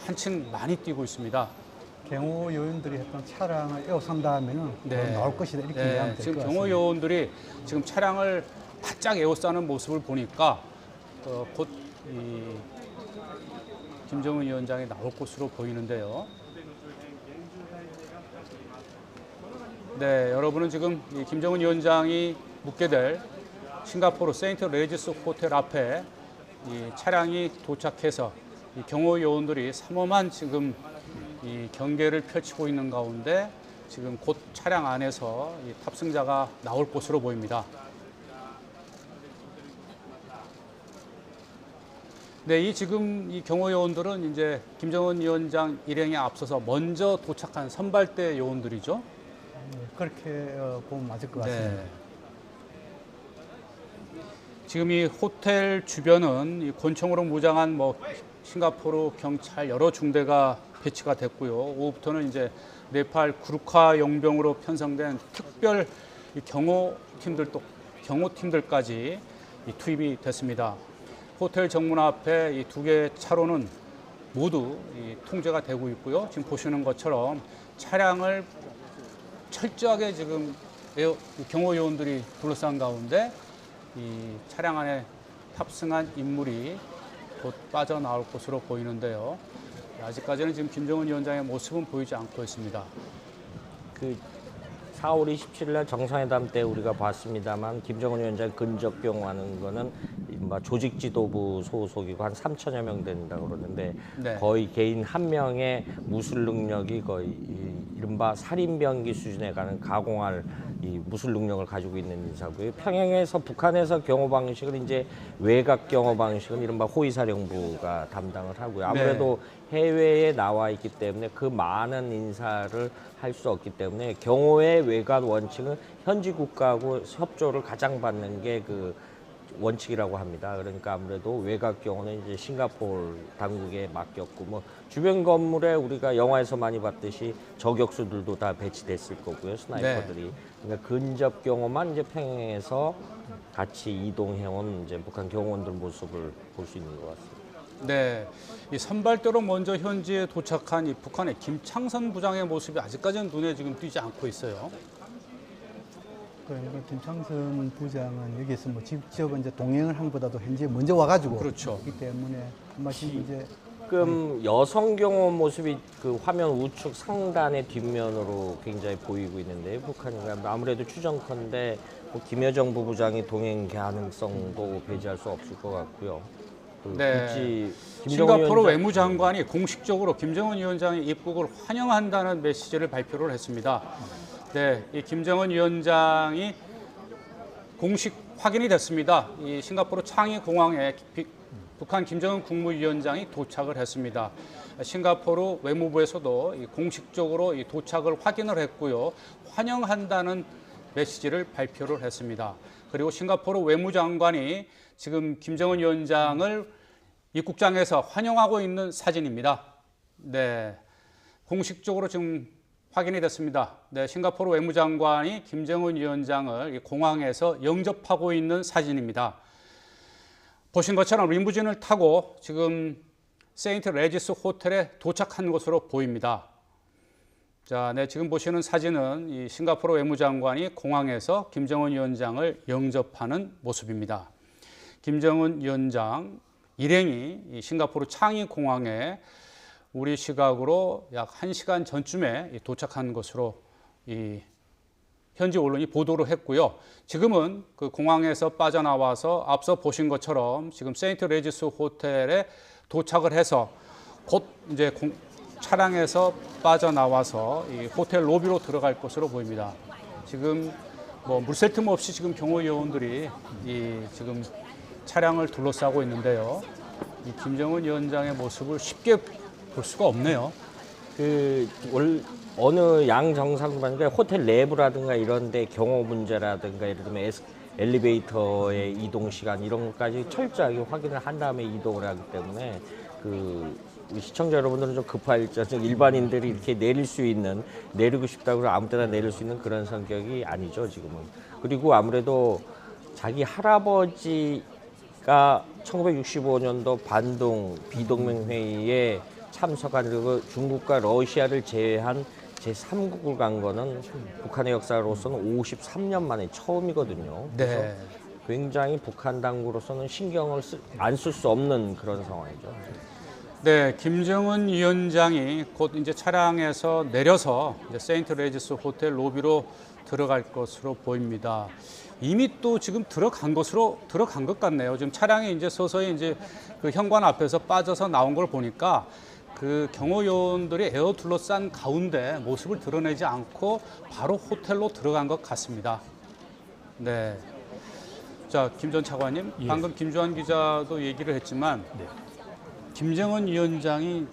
한층 많이 뛰고 있습니다.
경호 요원들이 했던 차량을 에워싼 다음에는
네.
나올 것이다 이렇게
네,
이해하면 될 것
지금
같습니다.
경호 요원들이 지금 차량을 바짝 에워싸는 모습을 보니까 곧 이 김정은 위원장이 나올 것으로 보이는데요. 네, 여러분은 지금 이 김정은 위원장이 묵게 될 싱가포르 세인트 레지스 호텔 앞에 이 차량이 도착해서 이 경호 요원들이 삼엄한 지금 이 경계를 펼치고 있는 가운데 지금 곧 차량 안에서 이 탑승자가 나올 것으로 보입니다. 네, 이 지금 이 경호 요원들은 이제 김정은 위원장 일행에 앞서서 먼저 도착한 선발대 요원들이죠.
그렇게 보면 맞을 것 같습니다.
네. 지금 이 호텔 주변은 이 권총으로 무장한 뭐 싱가포르 경찰 여러 중대가 배치가 됐고요. 오후부터는 이제 네팔 구르카 용병으로 편성된 특별 이 경호팀들까지 이 투입이 됐습니다. 호텔 정문 앞에 이 두 개의 차로는 모두 이 통제가 되고 있고요. 지금 보시는 것처럼 차량을 철저하게 지금 경호 요원들이 둘러싼 가운데 이 차량 안에 탑승한 인물이 곧 빠져나올 것으로 보이는데요. 아직까지는 지금 김정은 위원장의 모습은 보이지 않고 있습니다.
그 4월 27일 날 정상회담 때 우리가 봤습니다만 김정은 위원장 근접경호하는 거는 뭐 조직 지도부 소속이고 한 3천여 명 된다고 그러는데
네.
거의 개인 한 명의 무술 능력이 거의 이른바 살인병기 수준에 가는 가공할 이 무술 능력을 가지고 있는 인사고요. 평양에서 북한에서 경호 방식을 이제 외곽 경호 방식은 이른바 호위사령부가 담당을 하고요. 아무래도 해외에 나와 있기 때문에 그 많은 인사를 할 수 없기 때문에 경호의 외곽 원칙은 현지 국가하고 협조를 가장 받는 게 그 원칙이라고 합니다. 그러니까 아무래도 외곽 경호는 이제 싱가포르 당국에 맡겼고 뭐 주변 건물에 우리가 영화에서 많이 봤듯이 저격수들도 다 배치됐을 거고요. 스나이퍼들이. 그러니까 근접 경호만 이제 평양에서 같이 이동해온 이제 북한 경호원들 모습을 볼 수 있는 것 같습니다.
네, 이 선발대로 먼저 현지에 도착한 이 북한의 김창선 부장의 모습이 아직까지는 눈에 지금 띄지 않고 있어요.
그러니까 김창선 부장은 여기서 뭐 직접 이제 동행을 한 것보다도 현재 먼저 와가지고
그렇죠.
그렇기 때문에 아마 지금 이제
지금 여성 경호 모습이 그 화면 우측 상단의 뒷면으로 굉장히 보이고 있는데 북한이 아무래도 추정컨대 뭐 김여정 부부장이 동행 가능성도 배제할 수 없을 것 같고요.
네.
김정은
싱가포르
위원장-
외무장관이 공식적으로 김정은 위원장의 입국을 환영한다는 메시지를 발표를 했습니다. 네, 이 김정은 위원장이 공식 확인이 됐습니다. 이 싱가포르 창이 공항에 북한 김정은 국무위원장이 도착을 했습니다. 싱가포르 외무부에서도 공식적으로 이 도착을 확인을 했고요. 환영한다는 메시지를 발표를 했습니다. 그리고 싱가포르 외무장관이 지금 김정은 위원장을 입국장에서 환영하고 있는 사진입니다. 네, 공식적으로 지금 확인이 됐습니다. 네, 싱가포르 외무장관이 김정은 위원장을 공항에서 영접하고 있는 사진입니다. 보신 것처럼 리무진을 타고 지금 세인트 레지스 호텔에 도착한 것으로 보입니다. 자, 네, 지금 보시는 사진은 이 싱가포르 외무장관이 공항에서 김정은 위원장을 영접하는 모습입니다. 김정은 위원장 일행이 이 싱가포르 창이 공항에 우리 시각으로 약 1시간 전쯤에 도착한 것으로 이 현지 언론이 보도를 했고요. 지금은 그 공항에서 빠져나와서 앞서 보신 것처럼 지금 세인트 레지스 호텔에 도착을 해서 곧 이제 차량에서 빠져나와서 이 호텔 로비로 들어갈 것으로 보입니다. 지금 뭐 물샐 틈 없이 지금 경호 요원들이 이 지금 차량을 둘러싸고 있는데요. 이 김정은 위원장의 모습을 쉽게 볼 수가 없네요.
어느 양 정상부가 호텔 내부라든가 이런데 경호 문제라든가 예를 들면 엘리베이터의 이동 시간 이런 것까지 철저하게 확인을 한 다음에 이동을 하기 때문에 우리 시청자 여러분들은 좀 급할 정 일반인들이 이렇게 내리고 싶다고 해서 아무 때나 내릴 수 있는 그런 성격이 아니죠 지금은. 그리고 아무래도 자기 할아버지가 1965년도 반동 비동맹회의에 참석한 그리고 중국과 러시아를 제외한 제3국을 간 거는 북한의 역사로서는 53년 만에 처음이거든요. 그래서
네.
굉장히 북한 당국으로서는 신경을 안 쓸 수 없는 그런 상황이죠.
네, 김정은 위원장이 곧 이제 차량에서 내려서 이제 세인트 레지스 호텔 로비로 들어갈 것으로 보입니다. 이미 또 지금 들어간 것 같네요. 지금 차량이 이제 서서히 이제 그 현관 앞에서 빠져서 나온 걸 보니까 그 경호 요원들이 에어 둘러싼 가운데 모습을 드러내지 않고 바로 호텔로 들어간 것 같습니다. 네. 자, 김 전 차관님,
예.
방금 김주환 기자도 얘기를 했지만
네.
김정은 위원장이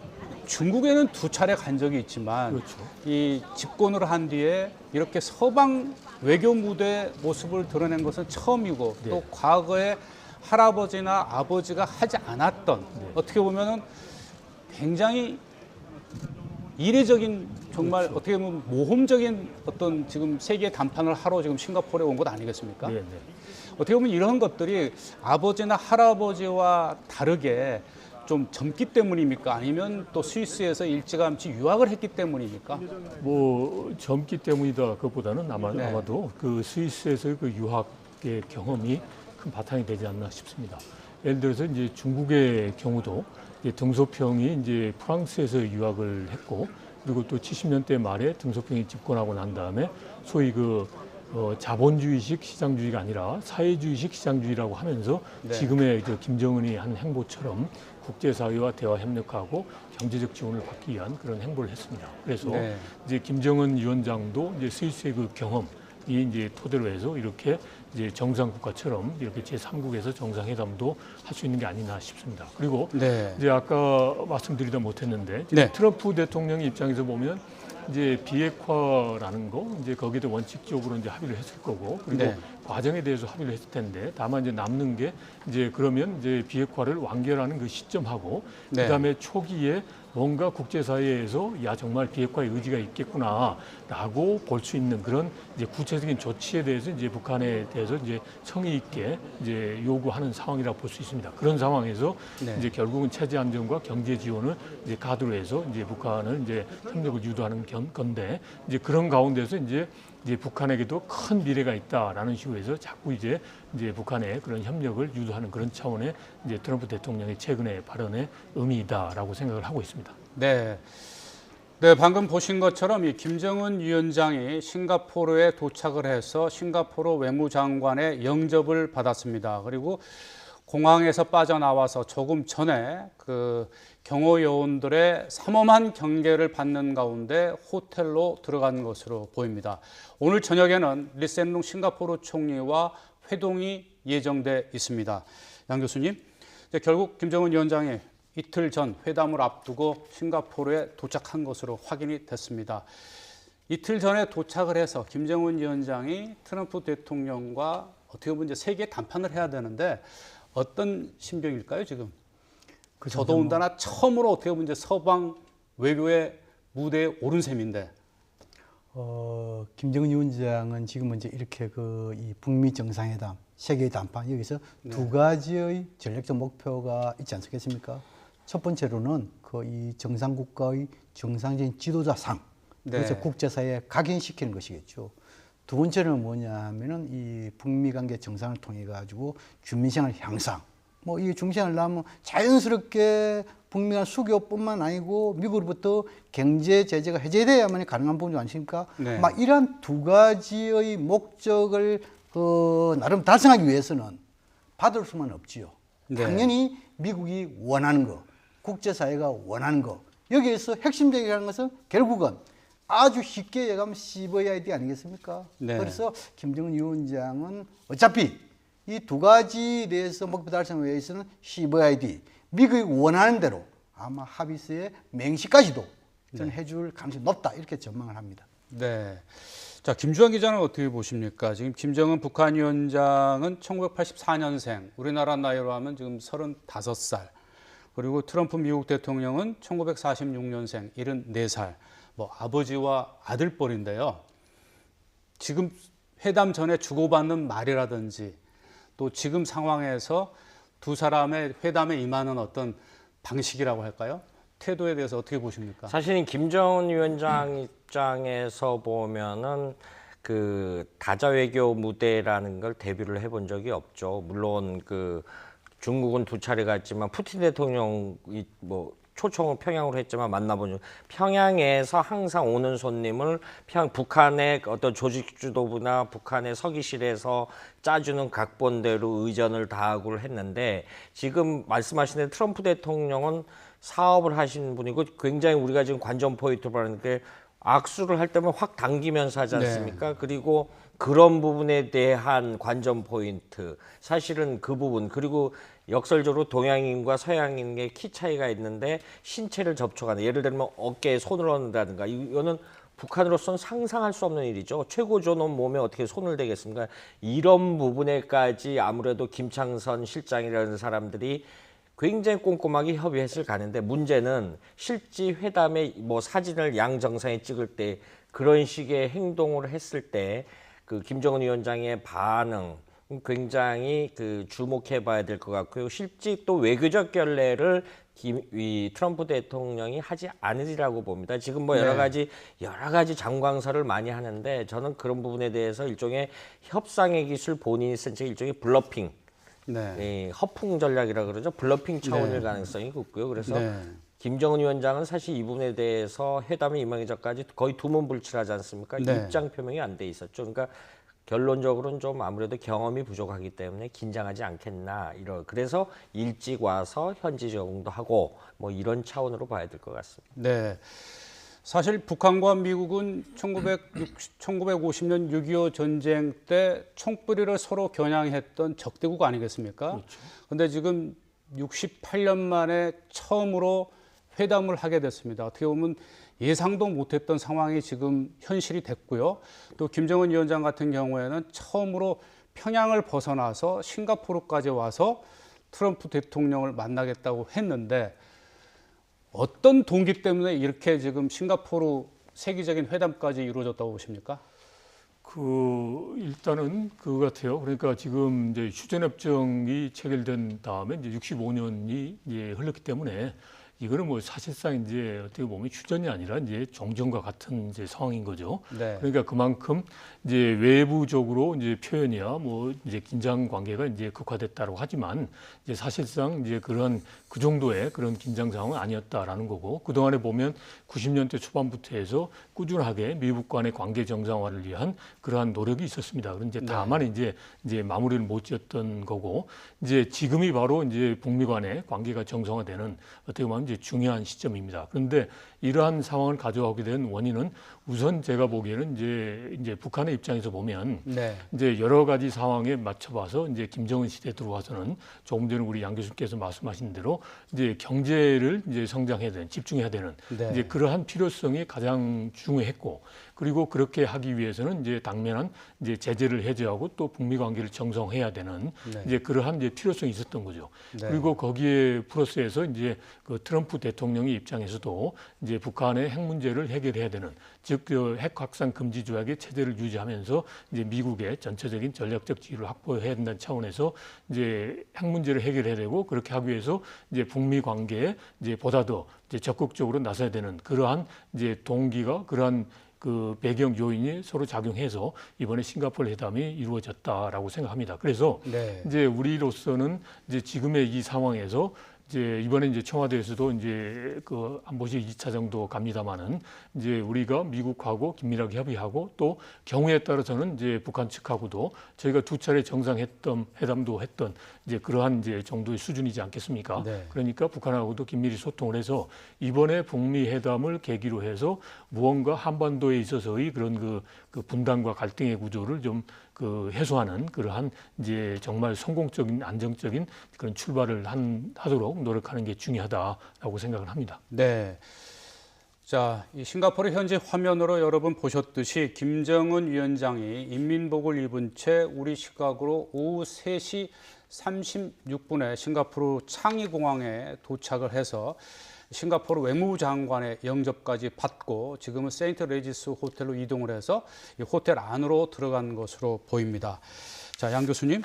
중국에는 2차례 간 적이 있지만
그렇죠.
이 집권을 한 뒤에 이렇게 서방 외교 무대 모습을 드러낸 것은 처음이고
네.
또 과거에 할아버지나 아버지가 하지 않았던 어떻게 보면은 굉장히 이례적인 정말
그렇죠.
어떻게 보면 모험적인 어떤 지금 세계 담판을 하러 지금 싱가포르에 온 것 아니겠습니까?
네, 네.
어떻게 보면 이런 것들이 아버지나 할아버지와 다르게 좀 젊기 때문입니까? 아니면 또 스위스에서 일찌감치 유학을 했기 때문입니까?
뭐 젊기 때문이다 그것보다는
네.
아마도 그 스위스에서의 그 유학의 경험이 큰 바탕이 되지 않나 싶습니다. 예를 들어서 이제 중국의 경우도 이제 등소평이 이제 프랑스에서 유학을 했고 그리고 또 70년대 말에 등소평이 집권하고 난 다음에 소위 그 자본주의식 시장주의가 아니라 사회주의식 시장주의라고 하면서
네.
지금의 김정은이 하는 행보처럼 국제사회와 대화 협력하고 경제적 지원을 받기 위한 그런 행보를 했습니다. 그래서
네.
이제 김정은 위원장도 이제 스위스의 그 경험이 이제 토대로 해서 이렇게 이제 정상국가처럼 이렇게 제3국에서 정상회담도 할 수 있는 게 아니나 싶습니다. 그리고
네.
이제 아까 말씀드리다 못했는데
네.
트럼프 대통령의 입장에서 보면 이제 비핵화라는 거 이제 거기도 원칙적으로 이제 합의를 했을 거고 그리고
네.
과정에 대해서 합의를 했을 텐데 다만 이제 남는 게 이제 그러면 이제 비핵화를 완결하는 그 시점하고
네.
그다음에 초기에 뭔가 국제사회에서 야 정말 비핵화의 의지가 있겠구나라고 볼 수 있는 그런 이제 구체적인 조치에 대해서 이제 북한에 대해서 이제 성의 있게 이제 요구하는 상황이라고 볼 수 있습니다. 그런 상황에서
네.
이제 결국은 체제 안정과 경제 지원을 이제 가두로 해서 이제 북한을 이제 협력을 유도하는 건데 이제 그런 가운데서 이제 북한에게도 큰 미래가 있다라는 식으로 해서 자꾸 이제 북한의 그런 협력을 유도하는 그런 차원의 이제 트럼프 대통령의 최근의 발언의 의미이다라고 생각을 하고 있습니다.
네. 네, 방금 보신 것처럼 이 김정은 위원장이 싱가포르에 도착을 해서 싱가포르 외무장관의 영접을 받았습니다. 그리고 공항에서 빠져나와서 조금 전에 그 경호 요원들의 삼엄한 경계를 받는 가운데 호텔로 들어간 것으로 보입니다. 오늘 저녁에는 리센룽 싱가포르 총리와 회동이 예정돼 있습니다. 양 교수님, 이제 결국 김정은 위원장이 이틀 전 회담을 앞두고 싱가포르에 도착한 것으로 확인이 됐습니다. 이틀 전에 도착을 해서 김정은 위원장이 트럼프 대통령과 어떻게 보면 이제 세계 담판을 해야 되는데 어떤 심정일까요, 지금? 더더군다나 처음으로 어떻게 보면 이제 서방 외교의 무대에 오른 셈인데.
김정은 위원장은 지금 이제 이렇게 이 북미 정상회담, 세계 담판 여기서 두 가지의 전략적 목표가 있지 않겠습니까? 첫 번째로는 이 정상국가의 정상적인 지도자상, 그래서 국제사회에 각인시키는 것이겠죠. 두 번째는 뭐냐 하면은 이 북미 관계 정상을 통해 가지고 주민생활 향상. 뭐 이 중시하려 하면 자연스럽게 북미 간 수교뿐만 아니고 미국으로부터 경제 제재가 해제돼야만 가능한 부분이 아니십니까?
네.
막 이러한 두 가지의 목적을 나름 달성하기 위해서는 받을 수만 없지요.
네.
당연히 미국이 원하는 거, 국제사회가 원하는 거. 여기에서 핵심적이라는 것은 결국은 아주 쉽게 얘기하면 CVID 아니겠습니까?
네.
그래서 김정은 위원장은 어차피 이 두 가지에 대해서 목표 달성을 위해서는 CVID, 미국이 원하는 대로 아마 합의서의 맹시까지도 저는 해줄 가능성이 높다 이렇게 전망을 합니다.
네. 자, 김주환 기자는 어떻게 보십니까? 지금 김정은 북한 위원장은 1984년생, 우리나라 나이로 하면 지금 35살. 그리고 트럼프 미국 대통령은 1946년생, 74살. 뭐 아버지와 아들뻘인데요. 지금 회담 전에 주고받는 말이라든지 또 지금 상황에서 두 사람의 회담에 임하는 어떤 방식이라고 할까요? 태도에 대해서 어떻게 보십니까?
사실은 김정은 위원장 입장에서 보면은 그 다자 외교 무대라는 걸 데뷔를 해본 적이 없죠. 물론 그 중국은 두 차례 갔지만 푸틴 대통령이 뭐 초청을 평양으로 했지만 만나본 적 평양에서 항상 오는 손님을 북한의 어떤 조직 주도부나 북한의 서기실에서 짜주는 각본대로 의전을 다하고 했는데 지금 말씀하신 대로 트럼프 대통령은 사업을 하시는 분이고 굉장히 우리가 지금 관전 포인트를 보는 게 악수를 할 때면 확 당기면서 하지 않습니까? 네. 그리고 그런 부분에 대한 관전 포인트 사실은 그 부분 그리고 역설적으로 동양인과 서양인의 키 차이가 있는데 신체를 접촉하는 예를 들면 어깨에 손을 얹는다든가 이거는 북한으로서는 상상할 수 없는 일이죠. 최고조는 몸에 어떻게 손을 대겠습니까? 이런 부분에까지 아무래도 김창선 실장이라는 사람들이 굉장히 꼼꼼하게 협의했을 가는데 문제는 실제 회담에 뭐 사진을 양 정상에 찍을 때 그런 식의 행동을 했을 때 그 김정은 위원장의 반응 굉장히 그 주목해봐야 될 것 같고요. 실제 또 외교적 결례를 트럼프 대통령이 하지 않으리라고 봅니다. 지금 뭐 여러 가지 장광설을 많이 하는데 저는 그런 부분에 대해서 일종의 협상의 기술 본인이 쓴 책 일종의 블러핑.
네.
허풍 전략이라 그러죠. 블러핑 차원일
네.
가능성이 높고요. 그래서
네.
김정은 위원장은 사실 이 부분에 대해서 회담에 임하기 전까지 거의 두문불출하지 않습니까?
네.
입장 표명이 안 돼 있었죠. 그러니까 결론적으로는 좀 아무래도 경험이 부족하기 때문에 긴장하지 않겠나 그래서 일찍 와서 현지 적응도 하고 뭐 이런 차원으로 봐야 될 것 같습니다.
네. 사실 북한과 미국은 1950년 6.25 전쟁 때 총뿌리를 서로 겨냥했던 적대국 아니겠습니까? 그런데 지금 68년 만에 처음으로 회담을 하게 됐습니다. 어떻게 보면 예상도 못했던 상황이 지금 현실이 됐고요. 또 김정은 위원장 같은 경우에는 처음으로 평양을 벗어나서 싱가포르까지 와서 트럼프 대통령을 만나겠다고 했는데 어떤 동기 때문에 이렇게 지금 싱가포르 세계적인 회담까지 이루어졌다고 보십니까?
일단은 그거 같아요. 그러니까 지금 이제 휴전협정이 체결된 다음에 이제 65년이 이제 흘렀기 때문에 이거는 뭐 사실상 이제 어떻게 보면 휴전이 아니라 이제 종전과 같은 이제 상황인 거죠.
네.
그러니까 그만큼 이제 외부적으로 이제 표현이야 뭐 이제 긴장 관계가 이제 극화됐다고 하지만 이제 사실상 이제 그런 그 정도의 그런 긴장 상황은 아니었다라는 거고 그 동안에 보면 90년대 초반부터 해서 꾸준하게 미국 간의 관계 정상화를 위한 그러한 노력이 있었습니다. 그런데 다만 이제 마무리를 못 지었던 거고 이제 지금이 바로 이제 북미 간의 관계가 정상화되는 어떻게 보면 이제 중요한 시점입니다. 그런데 이러한 상황을 가져오게 된 원인은 우선 제가 보기에는 이제 북한의 입장에서 보면
네.
이제 여러 가지 상황에 맞춰봐서 이제 김정은 시대 들어와서는 조금 전에 우리 양 교수께서 말씀하신 대로 이제 경제를 이제 성장해야 되는 집중해야 되는
네.
이제 그러한 필요성이 가장 중요했고 그리고 그렇게 하기 위해서는 이제 당면한 이제 제재를 해제하고 또 북미 관계를 정상화해야 되는
네.
이제 그러한 이제 필요성이 있었던 거죠.
네.
그리고 거기에 플러스해서 이제 그 트럼프 대통령의 입장에서도 이제 북한의 핵 문제를 해결해야 되는 즉 핵 확산 금지 조약의 체제를 유지하면서 이제 미국의 전체적인 전략적 지위를 확보해야 된다는 차원에서 이제 핵 문제를 해결해야 되고 그렇게 하기 위해서 이제 북미 관계에 이제 보다 더 이제 적극적으로 나서야 되는 그러한 이제 동기가 그러한 그 배경 요인이 서로 작용해서 이번에 싱가포르 회담이 이루어졌다라고 생각합니다. 그래서
네.
이제 우리로서는 이제 지금의 이 상황에서 이제 이번에 이제 청와대에서도 이제 그 안보실 2차 정도 갑니다마는 이제 우리가 미국하고 긴밀하게 협의하고 또 경우에 따라서는 이제 북한 측하고도 저희가 두 차례 정상했던 회담도 했던 이제 그러한 이제 정도의 수준이지 않겠습니까?
네.
그러니까 북한하고도 긴밀히 소통을 해서 이번에 북미 회담을 계기로 해서 무언가 한반도에 있어서의 그런 그 분단과 갈등의 구조를 좀 그 해소하는 그러한 이제 정말 성공적인 안정적인 그런 출발을 하도록 노력하는 게 중요하다라고 생각을 합니다.
네. 자, 이 싱가포르 현지 화면으로 여러분 보셨듯이 김정은 위원장이 인민복을 입은 채 우리 시각으로 오후 3시 36분에 싱가포르 창의공항에 도착을 해서 싱가포르 외무부 장관의 영접까지 받고 지금은 세인트 레지스 호텔로 이동을 해서 이 호텔 안으로 들어간 것으로 보입니다. 자, 양 교수님,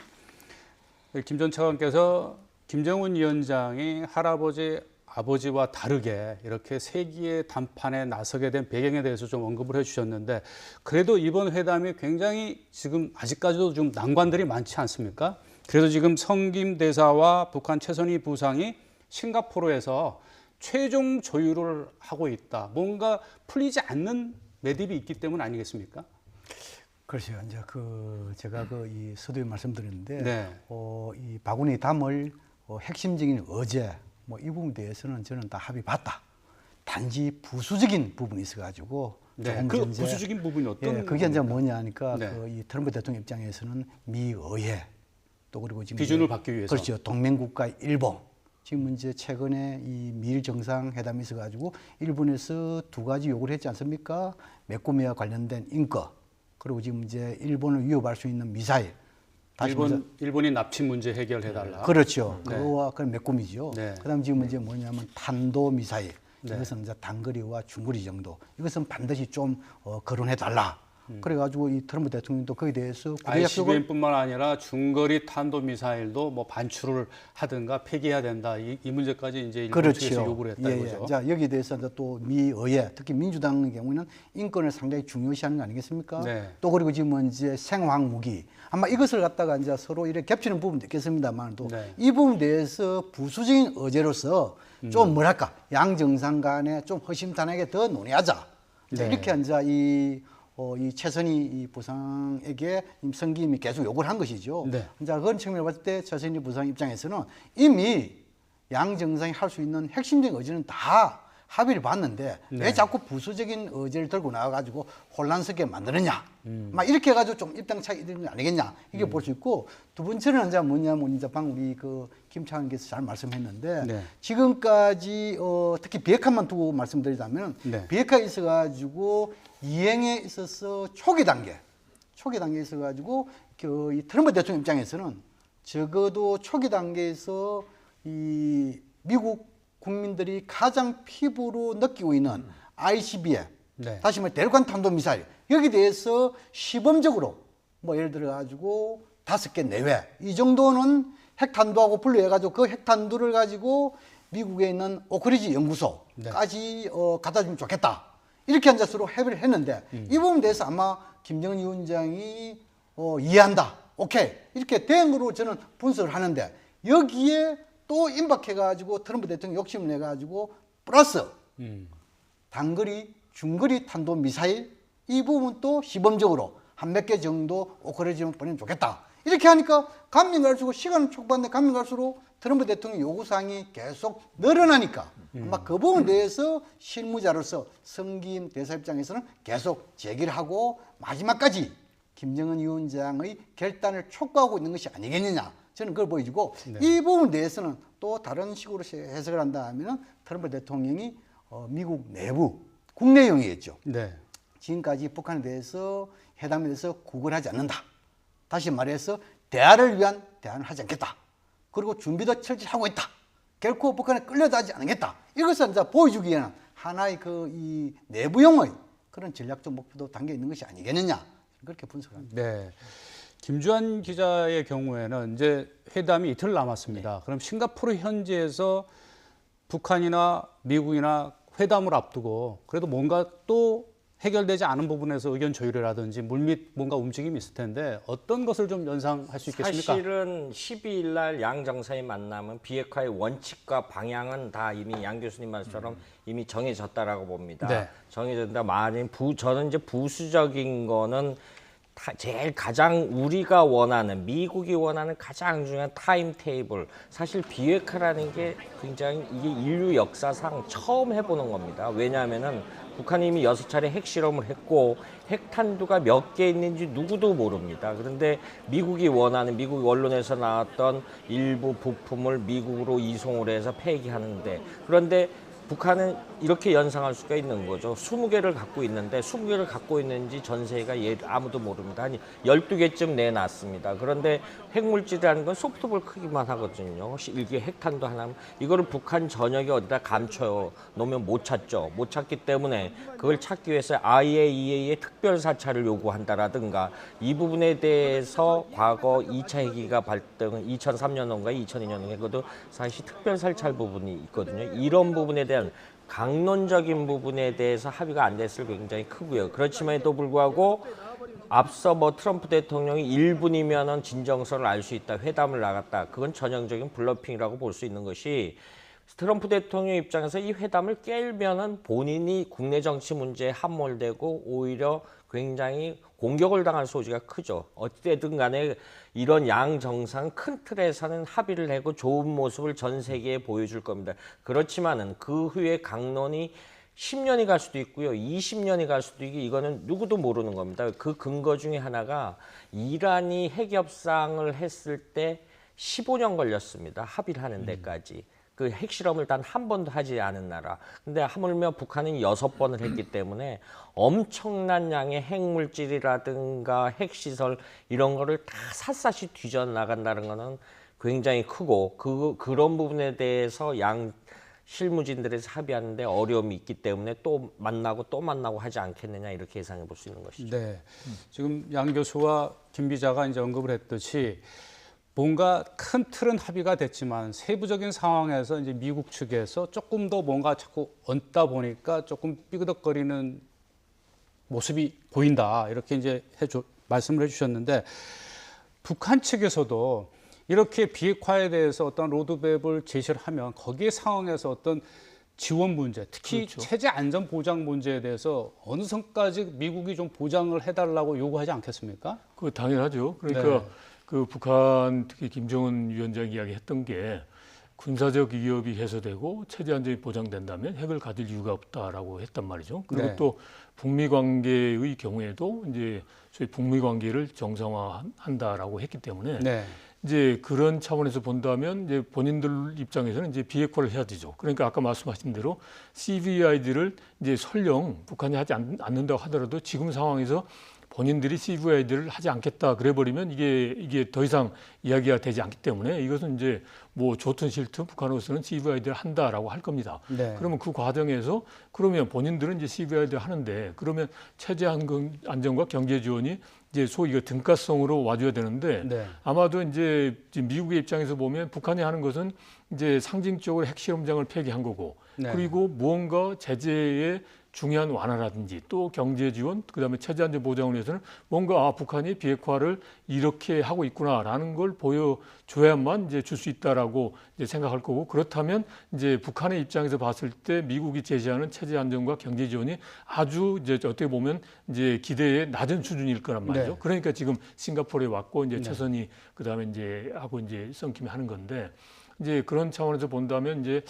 김 전 차관께서 김정은 위원장이 할아버지, 아버지와 다르게 이렇게 세기의 담판에 나서게 된 배경에 대해서 좀 언급을 해주셨는데 그래도 이번 회담이 굉장히 지금 아직까지도 좀 난관들이 많지 않습니까? 그래서 지금 성김 대사와 북한 최선희 부상이 싱가포르에서 최종 조율을 하고 있다. 뭔가 풀리지 않는 매듭이 있기 때문 아니겠습니까?
그렇죠. 이제 제가 이 서두에 말씀드렸는데
네.
이 바구니 담을 핵심적인 어제 뭐 이 부분에 대해서는 저는 다 합의 봤다. 단지 부수적인 부분이 있어가지고
네.
조금
그
이제
부수적인 부분이 어떤?
그게 이제 뭐냐 하니까
네.
이 트럼프 대통령 입장에서는 미의회 또 그리고 지금
비준을
이제
받기 위해서.
그렇죠. 동맹국가 일본. 지금 이제 최근에 이 미일 정상회담이 있어가지고 일본에서 두 가지 요구를 했지 않습니까? 메꾸미와 관련된 인거 그리고 지금 이제 일본을 위협할 수 있는 미사일. 다시 말해서
일본이 납치 문제 해결해달라.
그렇죠.
네.
그거와 그 메꾸미죠.
네.
그다음 지금 이제 뭐냐면 탄도 미사일.
네.
이것은 이제 단거리와 중거리 정도. 이것은 반드시 좀 거론해달라. 그래가지고 이 트럼프 대통령도 거기에 대해서 구제 약속을
ICBM뿐만 아니라 중거리 탄도 미사일도 뭐 반출을 하든가 폐기해야 된다. 이 문제까지 이제 일본 측에서 요구를 했다 이거죠.
자, 여기에 대해서 또 미 의회, 특히 민주당의 경우에는 인권을 상당히 중요시하는 거 아니겠습니까?
네.
또 그리고 지금 이제 생화학 무기 아마 이것을 갖다가 이제 서로 이렇게 겹치는 부분도 있겠습니다만 또 이 부분에 대해서 부수적인 의제로서 좀 뭐랄까 양 정상 간에 좀 허심탄회하게 더 논의하자. 이렇게 이제 이 최선희 이 부상에게 임성김이 계속 요구를 한 것이죠. 이제 그런 측면을 봤을 때 최선희 부상 입장에서는 이미 양 정상이 할 수 있는 핵심적인 의제는 다 합의를 봤는데 왜 자꾸 부수적인 의제를 들고 나와가지고 혼란스럽게 만드느냐. 막 이렇게 해가지고 좀 입장 차이 있는 거 아니겠냐. 이게 볼 수 있고 두 번째는 이제 뭐냐면 이제 방금 우리 김 차관께서 잘 말씀했는데 지금까지 특히 비핵화만 두고 말씀드리자면 비핵화에 있어가지고 이행에 있어서 초기 단계에 있어가지고 이 트럼프 대통령 입장에서는 적어도 초기 단계에서 이 미국 국민들이 가장 피부로 느끼고 있는 ICBM, 다시 말해 대륙간 탄도미사일 여기에 대해서 시범적으로 뭐 예를 들어 가지고 5개 내외 이 정도는 핵탄두하고 분류해가지고 그 핵탄두를 가지고 미국에 있는 오크리지 연구소까지 갖다 주면 좋겠다. 이렇게 앉아 서로 협의를 했는데 이 부분에 대해서 아마 김정은 위원장이 이해한다. 오케이. 이렇게 대응으로 저는 분석을 하는데 여기에 또 임박해가지고 트럼프 대통령 욕심을 내가지고 플러스 단거리, 중거리 탄도미사일 이 부분 또 시범적으로 한 몇 개 정도 오크레지면 보내면 좋겠다. 이렇게 하니까 가면 갈수록 시간은 촉박한데 가면 갈수록 트럼프 대통령 요구사항이 계속 늘어나니까 아마 그 부분에 대해서 실무자로서 성김 대사 입장에서는 계속 제기를 하고 마지막까지 김정은 위원장의 결단을 촉구하고 있는 것이 아니겠느냐. 저는 그걸 보여주고 이 부분에 대해서는 또 다른 식으로 해석을 한다 하면 트럼프 대통령이 미국 내부 국내용이겠죠. 지금까지 북한에 대해서 회담에 대해서 구걸하지 않는다. 다시 말해서 대화를 위한 대화는 하지 않겠다. 그리고 준비도 철저히 하고 있다. 결코 북한에 끌려다지 않겠다. 이것을 이제 보여주기 위한 하나의 이 내부용의 그런 전략적 목표도 담겨 있는 것이 아니겠느냐. 그렇게 분석합니다.
네. 김주한 기자의 경우에는 이제 회담이 이틀 남았습니다. 그럼 싱가포르 현지에서 북한이나 미국이나 회담을 앞두고 그래도 뭔가 또 해결되지 않은 부분에서 의견 조율이라든지 물밑 뭔가 움직임이 있을 텐데 어떤 것을 좀 연상할 수 있겠습니까?
사실은 12일 날 양 정상이 만나면 비핵화의 원칙과 방향은 다 이미 양 교수님 말처럼 이미 정해졌다라고 봅니다. 정해졌다. 저는 이제 부수적인 거는 제일 가장 우리가 원하는 미국이 원하는 가장 중요한 타임 테이블 사실 비핵화라는 게 굉장히 이게 인류 역사상 처음 해보는 겁니다. 왜냐하면은 북한이 이미 6차례 핵실험을 했고 핵탄두가 몇 개 있는지 누구도 모릅니다. 그런데 미국이 원하는 미국 언론에서 나왔던 일부 부품을 미국으로 이송을 해서 폐기하는데 그런데 북한은 이렇게 연상할 수가 있는 거죠. 20개를 갖고 있는데 20개를 갖고 있는지 전 세계가 아무도 모릅니다. 한 12개쯤 내놨습니다. 그런데 핵물질이라는 건 소프트볼 크기만 하거든요. 일개 핵탄도 하나면 이거를 북한 전역에 어디다 감춰 놓으면 못 찾죠. 못 찾기 때문에 그걸 찾기 위해서 IAEA의 특별 사찰을 요구한다라든가 이 부분에 대해서 과거 2차 핵기가 발등은 2003년인가 2002년인가 그것도 사실 특별 사찰 부분이 있거든요. 이런 부분에 대한 강론적인 부분에 대해서 합의가 안 됐을 굉장히 크고요. 그렇지만에도 불구하고 앞서 트럼프 대통령이 1분이면은 진정서를 알 수 있다. 회담을 나갔다. 그건 전형적인 블러핑이라고 볼 수 있는 것이 트럼프 대통령 입장에서 이 회담을 깨면은 본인이 국내 정치 문제에 함몰되고 오히려 굉장히 공격을 당할 소지가 크죠. 어찌됐든 간에 이런 양 정상 큰 틀에서는 합의를 하고 좋은 모습을 전 세계에 보여줄 겁니다. 그렇지만은 그 후에 강론이 10년이 갈 수도 있고요. 20년이 갈 수도 있고 이거는 누구도 모르는 겁니다. 그 근거 중에 하나가 이란이 핵협상을 했을 때 15년 걸렸습니다. 합의를 하는 데까지. 그 핵실험을 단 한 번도 하지 않은 나라. 근데 하물며 북한은 6번을 했기 때문에 엄청난 양의 핵물질이라든가 핵시설 이런 거를 다 샅샅이 뒤져나간다는 거는 굉장히 크고 그런 부분에 대해서 양 실무진들에서 합의하는데 어려움이 있기 때문에 또 만나고 하지 않겠느냐 이렇게 예상해 볼 수 있는 것이죠.
네. 지금 양 교수와 김 기자가 이제 언급을 했듯이 뭔가 큰 틀은 합의가 됐지만 세부적인 상황에서 이제 미국 측에서 조금 더 뭔가 자꾸 얹다 보니까 조금 삐그덕거리는 모습이 보인다. 이렇게 이제 말씀을 해주셨는데 북한 측에서도 이렇게 비핵화에 대해서 어떤 로드맵을 제시를 하면 거기에 상황에서 어떤 지원 문제, 특히
그렇죠.
체제 안전 보장 문제에 대해서 어느 선까지 미국이 좀 보장을 해달라고 요구하지 않겠습니까?
그 당연하죠. 그러니까
네.
그 북한 특히 김정은 위원장 이야기했던 게 군사적 위협이 해소되고 체제 안전이 보장된다면 핵을 가질 이유가 없다라고 했단 말이죠. 그리고
네.
또 북미 관계의 경우에도 이제 소위 북미 관계를 정상화한다라고 했기 때문에
네.
이제 그런 차원에서 본다면 이제 본인들 입장에서는 이제 비핵화를 해야 되죠. 그러니까 아까 말씀하신 대로 CVID를 이제 설령 북한이 하지 않는다고 하더라도 지금 상황에서 본인들이 CVID를 하지 않겠다 그래버리면 이게 더 이상 이야기가 되지 않기 때문에 이것은 이제 뭐 좋든 싫든 북한으로서는 CVID를 한다라고 할 겁니다.
네.
그러면 그 과정에서 그러면 본인들은 이제 CVID를 하는데 그러면 체제 안정과 경제 지원이 이제 소위 이거 등가성으로 와줘야 되는데
네.
아마도 이제 미국의 입장에서 보면 북한이 하는 것은 이제 상징적으로 핵실험장을 폐기한 거고
네.
그리고 무언가 제재의 중요한 완화라든지 또 경제 지원 그다음에 체제 안전 보장을 위해서는 뭔가 북한이 비핵화를 이렇게 하고 있구나라는 걸 보여줘야만 이제 줄 수 있다라고 이제 생각할 거고 그렇다면 이제 북한의 입장에서 봤을 때 미국이 제시하는 체제 안전과 경제 지원이 아주 이제 어떻게 보면 이제 기대에 낮은 수준일 거란 말이죠.
네.
그러니까 지금 싱가포르에 왔고 이제
네.
최선희 그다음에 이제 하고 이제 썬킴이 하는 건데 이제 그런 차원에서 본다면 이제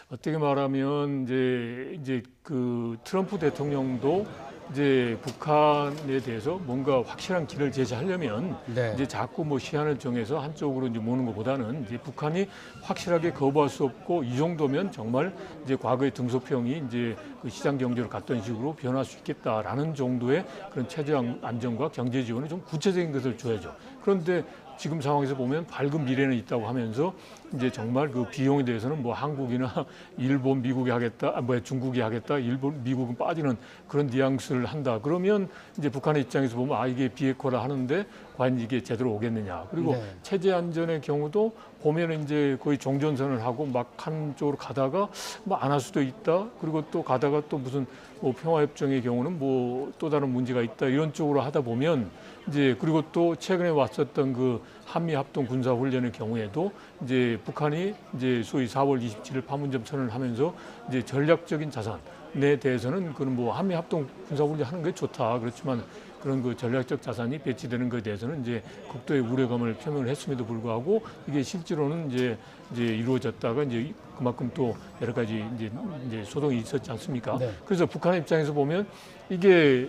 어떻게 말하면 이제 그 트럼프 대통령도 이제 북한에 대해서 뭔가 확실한 길을 제시하려면
네.
이제 자꾸 뭐 시한을 정해서 한쪽으로 이제 모는 것보다는 이제 북한이 확실하게 거부할 수 없고 이 정도면 정말 이제 과거의 등소평이 이제 그 시장 경제로 갔던 식으로 변할 수 있겠다라는 정도의 그런 체제 안정과 경제 지원을 좀 구체적인 것을 줘야죠. 그런데 지금 상황에서 보면 밝은 미래는 있다고 하면서 이제 정말 그 비용에 대해서는 뭐 한국이나 일본, 미국이 하겠다, 뭐 중국이 하겠다, 일본, 미국은 빠지는 그런 뉘앙스를 한다. 그러면 이제 북한의 입장에서 보면 이게 비핵화를 하는데 과연 이게 제대로 오겠느냐. 그리고
네.
체제 안전의 경우도 보면은 이제 거의 종전선을 하고 막 한쪽으로 가다가 뭐 안 할 수도 있다. 그리고 또 가다가 또 무슨 뭐 평화협정의 경우는 뭐 또 다른 문제가 있다. 이런 쪽으로 하다 보면 이제 그리고 또 최근에 왔었던 그 한미 합동 군사 훈련의 경우에도 이제 북한이 이제 소위 4월 27일 판문점 선언을 하면서 이제 전략적인 자산에 대해서는 그런 뭐 한미 합동 군사 훈련 하는 게 좋다. 그렇지만 그런 그 전략적 자산이 배치되는 것에 대해서는 이제 극도의 우려감을 표명을 했음에도 불구하고 이게 실제로는 이제 이루어졌다가 이제 그만큼 또 여러 가지 이제 소동이 있었지 않습니까?
네.
그래서 북한의 입장에서 보면 이게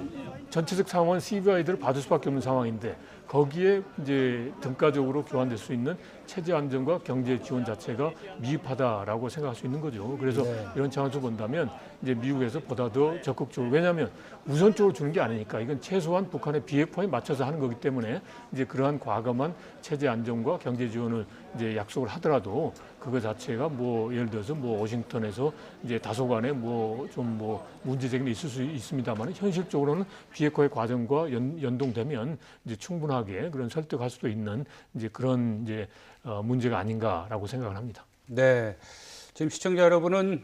전체적 상황은 CVID를 받을 수밖에 없는 상황인데 거기에 이제 등가적으로 교환될 수 있는 체제 안정과 경제 지원 자체가 미흡하다라고 생각할 수 있는 거죠. 그래서
네.
이런 차원에서 본다면 이제 미국에서 보다 더 적극적으로 왜냐하면 우선적으로 주는 게 아니니까 이건 최소한 북한의 비핵화에 맞춰서 하는 거기 때문에 이제 그러한 과감한 체제 안정과 경제 지원을 이제 약속을 하더라도 그거 자체가 뭐 예를 들어서 뭐 워싱턴에서 이제 다소간에 뭐 좀 뭐 문제제기는 있을 수 있습니다만 현실적으로는 비핵화의 과정과 연동되면 이제 충분하게 그런 설득할 수도 있는 이제 그런 이제 문제가 아닌가라고 생각을 합니다.
네. 지금 시청자 여러분은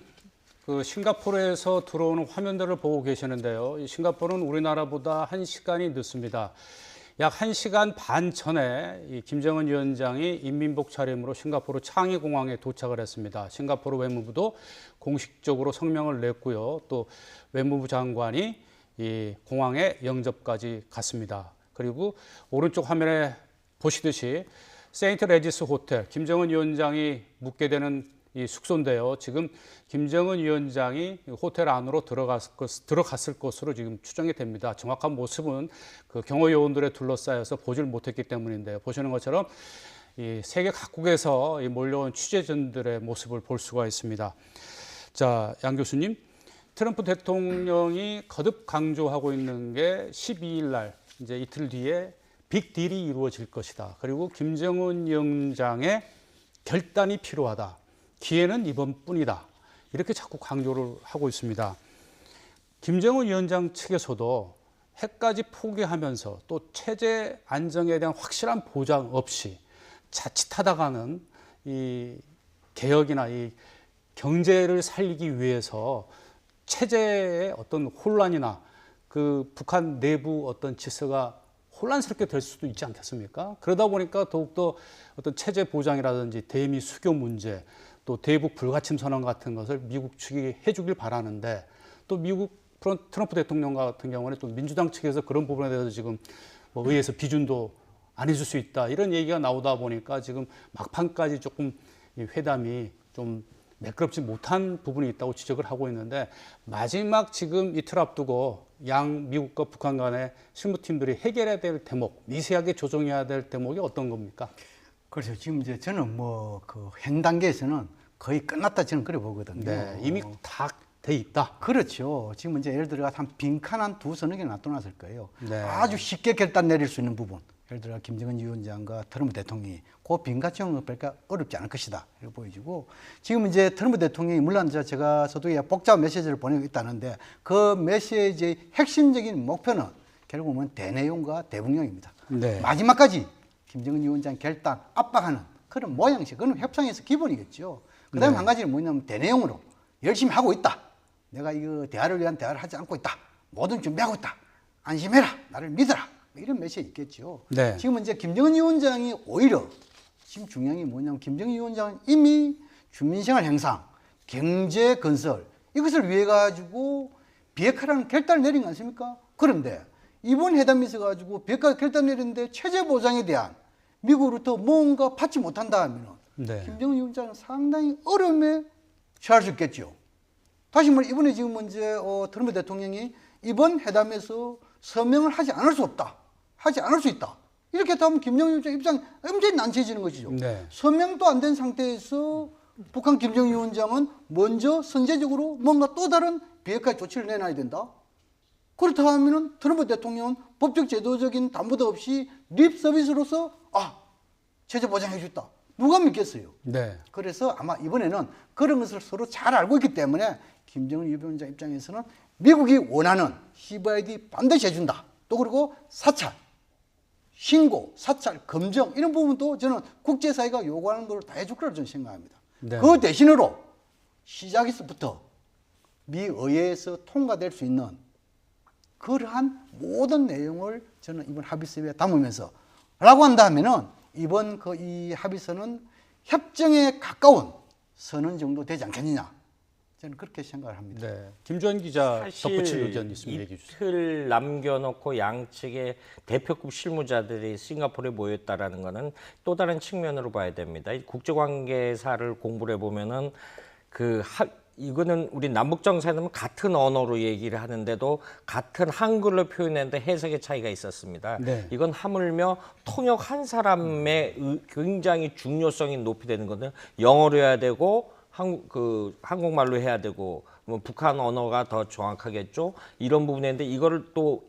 그 싱가포르에서 들어오는 화면들을 보고 계시는데요. 이 싱가포르는 우리나라보다 1시간이 늦습니다. 약 1시간 반 전에 이 김정은 위원장이 인민복 차림으로 싱가포르 창이 공항에 도착을 했습니다. 싱가포르 외무부도 공식적으로 성명을 냈고요. 또 외무부 장관이 이 공항에 영접까지 갔습니다. 그리고 오른쪽 화면에 보시듯이 세인트 레지스 호텔, 김정은 위원장이 묵게 되는 이 숙소인데요. 지금 김정은 위원장이 호텔 안으로 들어갔을 것으로 지금 추정이 됩니다. 정확한 모습은 그 경호 요원들에 둘러싸여서 보질 못했기 때문인데요. 보시는 것처럼 이 세계 각국에서 몰려온 취재진들의 모습을 볼 수가 있습니다. 자, 양 교수님, 트럼프 대통령이 거듭 강조하고 있는 게 12일 날 이제 이틀 뒤에 빅딜이 이루어질 것이다. 그리고 김정은 위원장의 결단이 필요하다. 기회는 이번뿐이다. 이렇게 자꾸 강조를 하고 있습니다. 김정은 위원장 측에서도 핵까지 포기하면서 또 체제 안정에 대한 확실한 보장 없이 자칫하다가는 이 개혁이나 이 경제를 살리기 위해서 체제의 어떤 혼란이나 그 북한 내부 어떤 질서가 혼란스럽게 될 수도 있지 않겠습니까? 그러다 보니까 더욱더 어떤 체제 보장이라든지 대미 수교 문제, 또 대북 불가침 선언 같은 것을 미국 측이 해주길 바라는데, 또 미국 트럼프 대통령 같은 경우는 또 민주당 측에서 그런 부분에 대해서 지금 뭐 의회에서 비준도 안 해줄 수 있다 이런 얘기가 나오다 보니까 지금 막판까지 조금 이 회담이 좀 매끄럽지 못한 부분이 있다고 지적을 하고 있는데, 마지막 지금 이틀 앞두고 양 미국과 북한 간의 실무팀들이 해결해야 될 대목, 미세하게 조정해야 될 대목이 어떤 겁니까?
그렇죠. 지금 이제 저는 뭐 그 현 단계에서는 거의 끝났다 저는 그래 보거든요.
네, 이미 다 돼 있다.
그렇죠. 지금 이제 예를 들어 한 빈칸 한 두 서너 개 놔둬놨을 거예요.
네.
아주 쉽게 결단 내릴 수 있는 부분. 예를 들어 김정은 위원장과 트럼프 대통령이 그 빈칸쯤은 별까 어렵지 않을 것이다 이렇게 보여지고, 지금 이제 트럼프 대통령이 물론 제가 서두에 복잡한 메시지를 보내고 있다는데 그 메시지의 핵심적인 목표는 결국은 대내용과 대북령입니다.
네.
마지막까지 김정은 위원장 결단 압박하는 그런 모양식, 그건 협상에서 기본이겠죠. 그다음에
네.
한 가지는 뭐냐면 대내용으로 열심히 하고 있다. 내가 이거 대화를 위한 대화를 하지 않고 있다. 뭐든 준비하고 있다. 안심해라. 나를 믿어라. 이런 메시지 있겠죠.
네.
지금 이제 김정은 위원장이 오히려 지금 중요한 게 뭐냐면 김정은 위원장은 이미 주민생활 향상, 경제 건설 이것을 위해 가지고 비핵화라는 결단을 내린 거 아닙니까? 그런데 이번 회담이 있어 가지고 비핵화 결단 내렸는데 체제 보장에 대한 미국으로부터 뭔가 받지 못한다 하면
네.
김정은 위원장은 상당히 어려움에 처할 수 있겠죠. 다시 말해 이번에 지금 이제 트럼프 대통령이 이번 회담에서 서명을 하지 않을 수 없다, 하지 않을 수 있다. 이렇게 하면 김정은 위원장 입장이 완전히 난처해지는 것이죠.
네.
서명도 안 된 상태에서 북한 김정은 위원장은 먼저 선제적으로 뭔가 또 다른 비핵화 조치를 내놔야 된다. 그렇다 하면은 트럼프 대통령은 법적 제도적인 담보도 없이 립 서비스로서 체제 보장해 줬다. 누가 믿겠어요?
네.
그래서 아마 이번에는 그런 것을 서로 잘 알고 있기 때문에 김정은 위원장 입장에서는 미국이 원하는 CVID 반드시 해준다. 또 그리고 사찰, 신고, 사찰, 검증 이런 부분도 저는 국제사회가 요구하는 걸 다 해줄 거라고 저는 생각합니다.
네.
그 대신으로 시작에서부터 미 의회에서 통과될 수 있는 그러한 모든 내용을 저는 이번 합의서에 담으면서 라고 한다면은 이번 이 합의서는 협정에 가까운 선언 정도 되지 않겠느냐. 저는 그렇게 생각을 합니다.
네. 김주환 기자
사실
덧붙일 의견 있으면 얘기해 주세요.
이틀 남겨놓고 양측의 대표급 실무자들이 싱가포르에 모였다라는 것은 또 다른 측면으로 봐야 됩니다. 이 국제관계사를 공부를 해보면은 이거는 우리 남북 정상회담은 같은 언어로 얘기를 하는데도 같은 한글로 표현했는데 해석의 차이가 있었습니다.
네.
이건 하물며 통역 한 사람의 굉장히 중요성이 높이 되는 거는 영어로 해야 되고 한국말로 해야 되고 뭐 북한 언어가 더 정확하겠죠. 이런 부분인데 이거를 또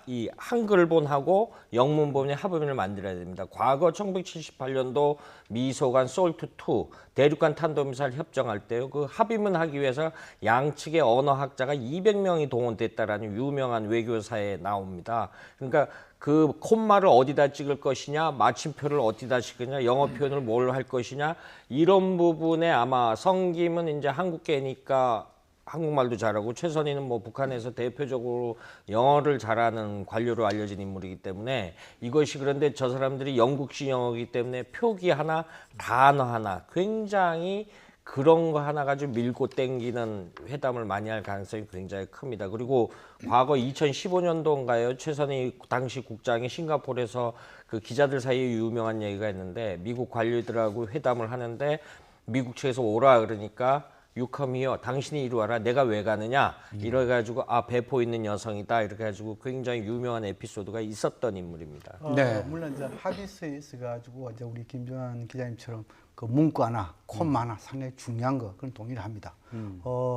이 한글본하고 영문본의 합의문을 만들어야 됩니다. 과거 1978년도 미소간 솔트2 대륙간 탄도미사일 협정할 때요. 그 합의문 하기 위해서 양측의 언어학자가 200명이 동원됐다라는 유명한 외교사에 나옵니다. 그러니까 그 콤마를 어디다 찍을 것이냐, 마침표를 어디다 찍느냐, 영어 표현을 뭘 할 것이냐 이런 부분에 아마 성김은 이제 한국계니까 한국말도 잘하고 최선희는 뭐 북한에서 대표적으로 영어를 잘하는 관료로 알려진 인물이기 때문에 이것이 그런데 저 사람들이 영국식 영어이기 때문에 표기 하나, 단어 하나 굉장히 그런 거 하나 가지고 밀고 땡기는 회담을 많이 할 가능성이 굉장히 큽니다. 그리고 과거 2015년도인가요? 최선희 당시 국장이 싱가포르에서 그 기자들 사이에 유명한 얘기가 있는데 미국 관료들하고 회담을 하는데 미국 측에서 오라 그러니까 유컴이요. 당신이 이리 와라. 내가 왜 가느냐. 이래가지고 배포 있는 여성이다. 이렇게 해가지고 굉장히 유명한 에피소드가 있었던 인물입니다.
네.
물론 이제 합의서에 있어가지고 이제 우리 김주환 기자님처럼 그 문구 하나, 콤마 하나 상당히 중요한 거 그건 동의를 합니다.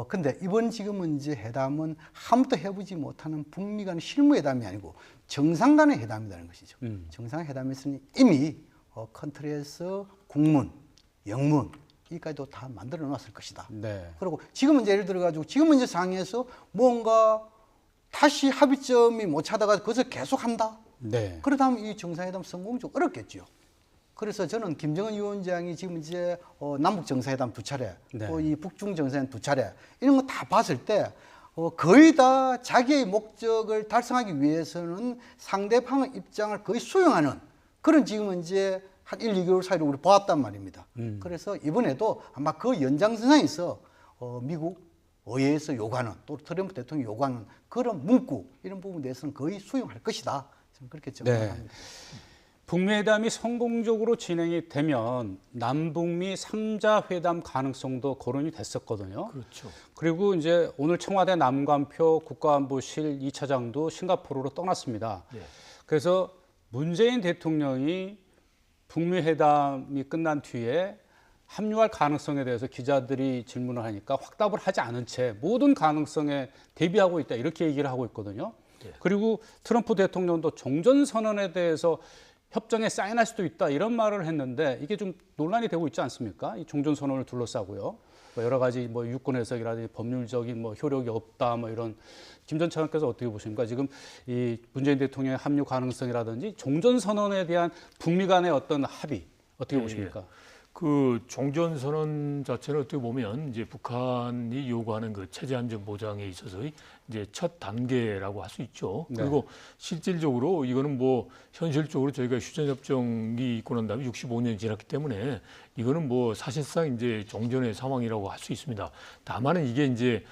근데 이번 지금은 이제 회담은 아무도 해보지 못하는 북미 간 실무 회담이 아니고 정상 간의 회담이라는 것이죠. 정상 회담에서는 이미 컨트리에서 국문, 영문 이까지도 다 만들어 놨을 것이다.
네.
그리고 지금은 이제 예를 들어가지고 지금은 이제 상황에서 뭔가 다시 합의점이 못 찾아가 그것을 계속한다.
네.
그러다면 이 정상회담 성공 좀 어렵겠죠. 그래서 저는 김정은 위원장이 지금 이제 남북 정상회담 2차례,
네.
또 이 북중 정상회담 2차례 이런 거 다 봤을 때 거의 다 자기의 목적을 달성하기 위해서는 상대방의 입장을 거의 수용하는 그런 지금은 이제 한 1, 2개월 사이로 우리 보았단 말입니다. 그래서 이번에도 아마 그 연장선상에서 미국 의회에서 요구하는 또 트럼프 대통령이 요구하는 그런 문구 이런 부분에 대해서는 거의 수용할 것이다. 저는 그렇게 생각합니다.
네. 북미 회담이 성공적으로 진행이 되면 남북미 3자 회담 가능성도 거론이 됐었거든요.
그렇죠.
그리고 이제 오늘 청와대 남관표 국가안보실 2차장도 싱가포르로 떠났습니다.
네.
그래서 문재인 대통령이 북미 회담이 끝난 뒤에 합류할 가능성에 대해서 기자들이 질문을 하니까 확답을 하지 않은 채 모든 가능성에 대비하고 있다 이렇게 얘기를 하고 있거든요.
네.
그리고 트럼프 대통령도 종전선언에 대해서 협정에 사인할 수도 있다 이런 말을 했는데 이게 좀 논란이 되고 있지 않습니까? 이 종전선언을 둘러싸고요. 뭐 여러 가지 뭐 유권 해석이라든지 법률적인 뭐 효력이 없다 뭐 이런 김 전 차관께서 어떻게 보십니까? 지금 이 문재인 대통령의 합류 가능성이라든지 종전선언에 대한 북미 간의 어떤 합의 어떻게 보십니까?
그 종전선언 자체는 어떻게 보면 이제 북한이 요구하는 그 체제 안전 보장에 있어서의 이제 첫 단계라고 할 수 있죠.
네.
그리고 실질적으로 이거는 뭐 현실적으로 저희가 휴전협정이 있고 난 다음에 65년이 지났기 때문에 이거는 뭐 사실상 이제 종전의 상황이라고 할 수 있습니다. 다만은 이게 이제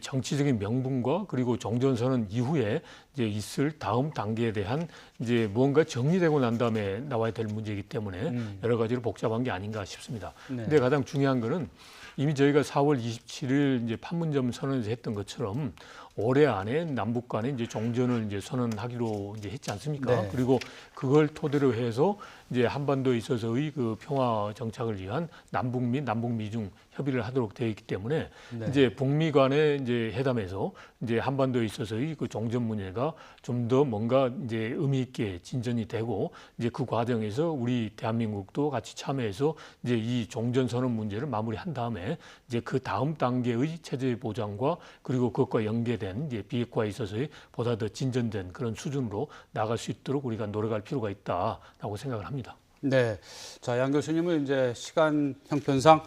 정치적인 명분과 그리고 종전선언 이후에 이제 있을 다음 단계에 대한 이제 무언가 정리되고 난 다음에 나와야 될 문제이기 때문에 여러 가지로 복잡한 게 아닌가 싶습니다.
네.
근데 가장 중요한 거는 이미 저희가 4월 27일 이제 판문점 선언에서 했던 것처럼 올해 안에 남북 간에 이제 종전을 이제 선언하기로 이제 했지 않습니까?
네.
그리고 그걸 토대로 해서 이제 한반도에 있어서의 그 평화 정착을 위한 남북미, 남북미중 협의를 하도록 되어 있기 때문에
네.
이제 북미 간의 이제 회담에서 이제 한반도에 있어서의 그 종전 문제가 좀 더 뭔가 이제 의미 있게 진전이 되고 이제 그 과정에서 우리 대한민국도 같이 참여해서 이제 이 종전 선언 문제를 마무리한 다음에 이제 그 다음 단계의 체제 보장과 그리고 그것과 연계된 이제 비핵화에 있어서의 보다 더 진전된 그런 수준으로 나갈 수 있도록 우리가 노력할 필요가 있다라고 생각을 합니다.
네. 자, 양 교수님은 이제 시간 형편상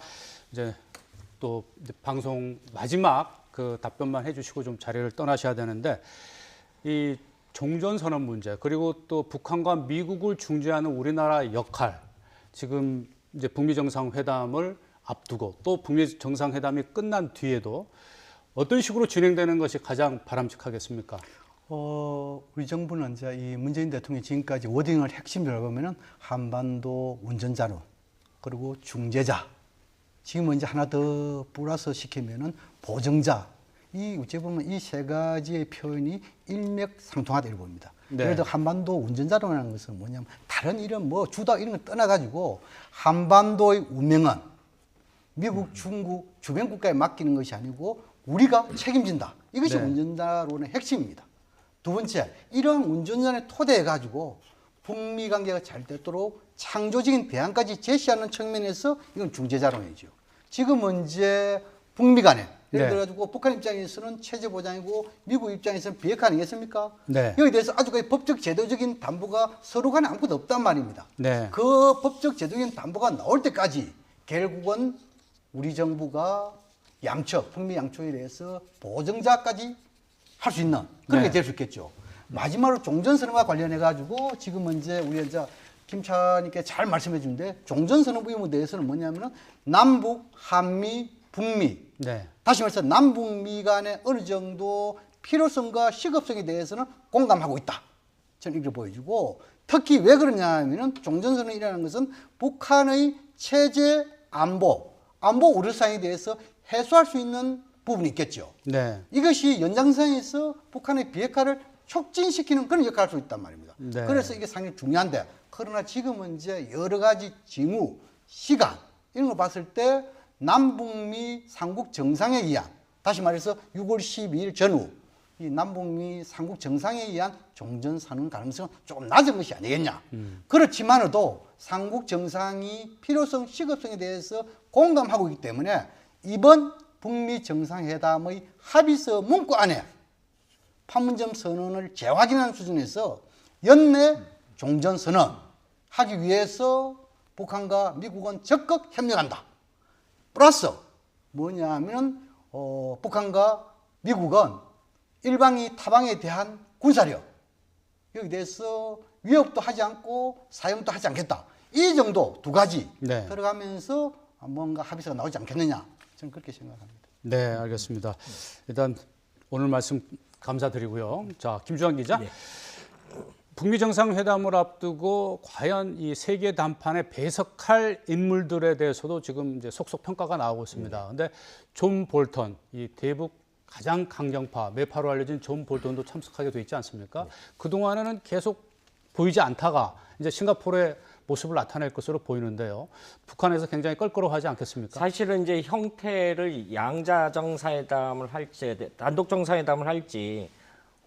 이제 또 이제 방송 마지막 그 답변만 해주시고 좀 자리를 떠나셔야 되는데 이 종전선언 문제 그리고 또 북한과 미국을 중재하는 우리나라 역할 지금 이제 북미 정상회담을 앞두고 또 북미 정상회담이 끝난 뒤에도 어떤 식으로 진행되는 것이 가장 바람직하겠습니까?
우리 정부는 이제 이 문재인 대통령이 지금까지 워딩을 핵심적으로 보면은 한반도 운전자로 그리고 중재자 지금은 이제 하나 더 플러스 시키면은 보정자 이 어찌 보면 이 세 가지의 표현이 일맥상통하다 이렇게 봅니다.
네.
예를 들어 한반도 운전자로라는 것은 뭐냐면 다른 이런 뭐 주다 이런 걸 떠나가지고 한반도의 운명은 미국, 중국 주변 국가에 맡기는 것이 아니고 우리가 책임진다. 이것이
네.
운전자론의 핵심입니다. 두 번째, 이러한 운전자를 토대해 가지고 북미 관계가 잘 되도록 창조적인 대안까지 제시하는 측면에서 이건 중재자론이죠. 지금은 이제 북미 간에 예를
네.
들어가지고 북한 입장에서는 체제 보장이고 미국 입장에서는 비핵화 아니겠습니까?
네.
여기에 대해서 아주 거의 법적 제도적인 담보가 서로 간에 아무것도 없단 말입니다.
네.
그 법적 제도적인 담보가 나올 때까지 결국은 우리 정부가 양측, 북미 양측에 대해서 보정자까지 할 수 있는 그런 게
네.
될 수 있겠죠. 마지막으로 종전선언과 관련해 가지고 지금 이제 우리 이제 김차님께 잘 말씀해 주는데 종전선언 부분에 대해서는 뭐냐면은 남북, 한미, 북미
네.
다시 말해서 남북미 간의 어느 정도 필요성과 시급성에 대해서는 공감하고 있다. 저는 이렇게 보여주고 특히 왜 그러냐 하면은 종전선언이라는 것은 북한의 체제 안보 우려사항에 대해서 해소할 수 있는 부분이 있겠죠.
네.
이것이 연장선에서 북한의 비핵화를 촉진시키는 그런 역할을 할 수 있단 말입니다.
네.
그래서 이게 상당히 중요한데 그러나 지금은 이제 여러 가지 징후, 시간 이런 걸 봤을 때 남북미 삼국 정상회의 의안 다시 말해서 6월 12일 전후 이 남북미 삼국 정상에 의한 종전선언 가능성은 조금 낮은 것이 아니겠냐. 그렇지만도 삼국 정상이 필요성, 시급성에 대해서 공감하고 있기 때문에 이번 북미 정상회담의 합의서 문구 안에 판문점 선언을 재확인하는 수준에서 연내 종전선언 하기 위해서 북한과 미국은 적극 협력한다. 플러스 뭐냐 하면 북한과 미국은 일방이 타방에 대한 군사력 여기 대해서 위협도 하지 않고 사용도 하지 않겠다. 이 정도 두 가지
네.
들어가면서 뭔가 합의서가 나오지 않겠느냐. 저는 그렇게 생각합니다.
네, 알겠습니다. 일단 오늘 말씀 감사드리고요. 자, 김주환 기자.
네.
북미 정상회담을 앞두고 과연 이 세계 담판에 배석할 인물들에 대해서도 지금 이제 속속 평가가 나오고 있습니다. 근데 존 볼턴, 이 대북 가장 강경파, 매파로 알려진 존 볼턴도 참석하게 돼 있지 않습니까? 그동안에는 계속 보이지 않다가 이제 싱가포르의 모습을 나타낼 것으로 보이는데요. 북한에서 굉장히 껄끄러워하지 않겠습니까?
사실은 이제 형태를 양자 정상회담을 할지 단독 정상회담을 할지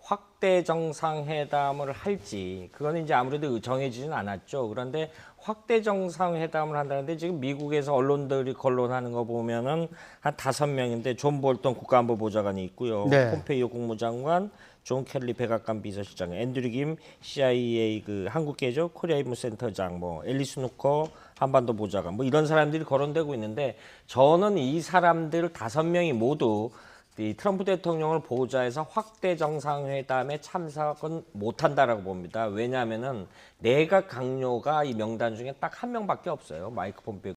확대 정상회담을 할지 그거는 이제 아무래도 정해지진 않았죠. 그런데 확대 정상회담을 한다는데 지금 미국에서 언론들이 거론하는 거 보면은 한 5명인데 존 볼턴 국가안보보좌관이 있고요.
네.
폼페이오 국무장관, 존 켈리 백악관 비서실장, 앤드류 김 CIA 그 한국계죠 코리아 임무센터장, 뭐 앨리스 누커 한반도 보좌관, 뭐 이런 사람들이 거론되고 있는데 저는 이 사람들 5명이 모두 이 트럼프 대통령을 보좌해서 확대 정상회담에 참석은 못한다라고 봅니다. 왜냐하면은 내각 강요가 이 명단 중에 딱 1명밖에 없어요. 마이크 폼페이오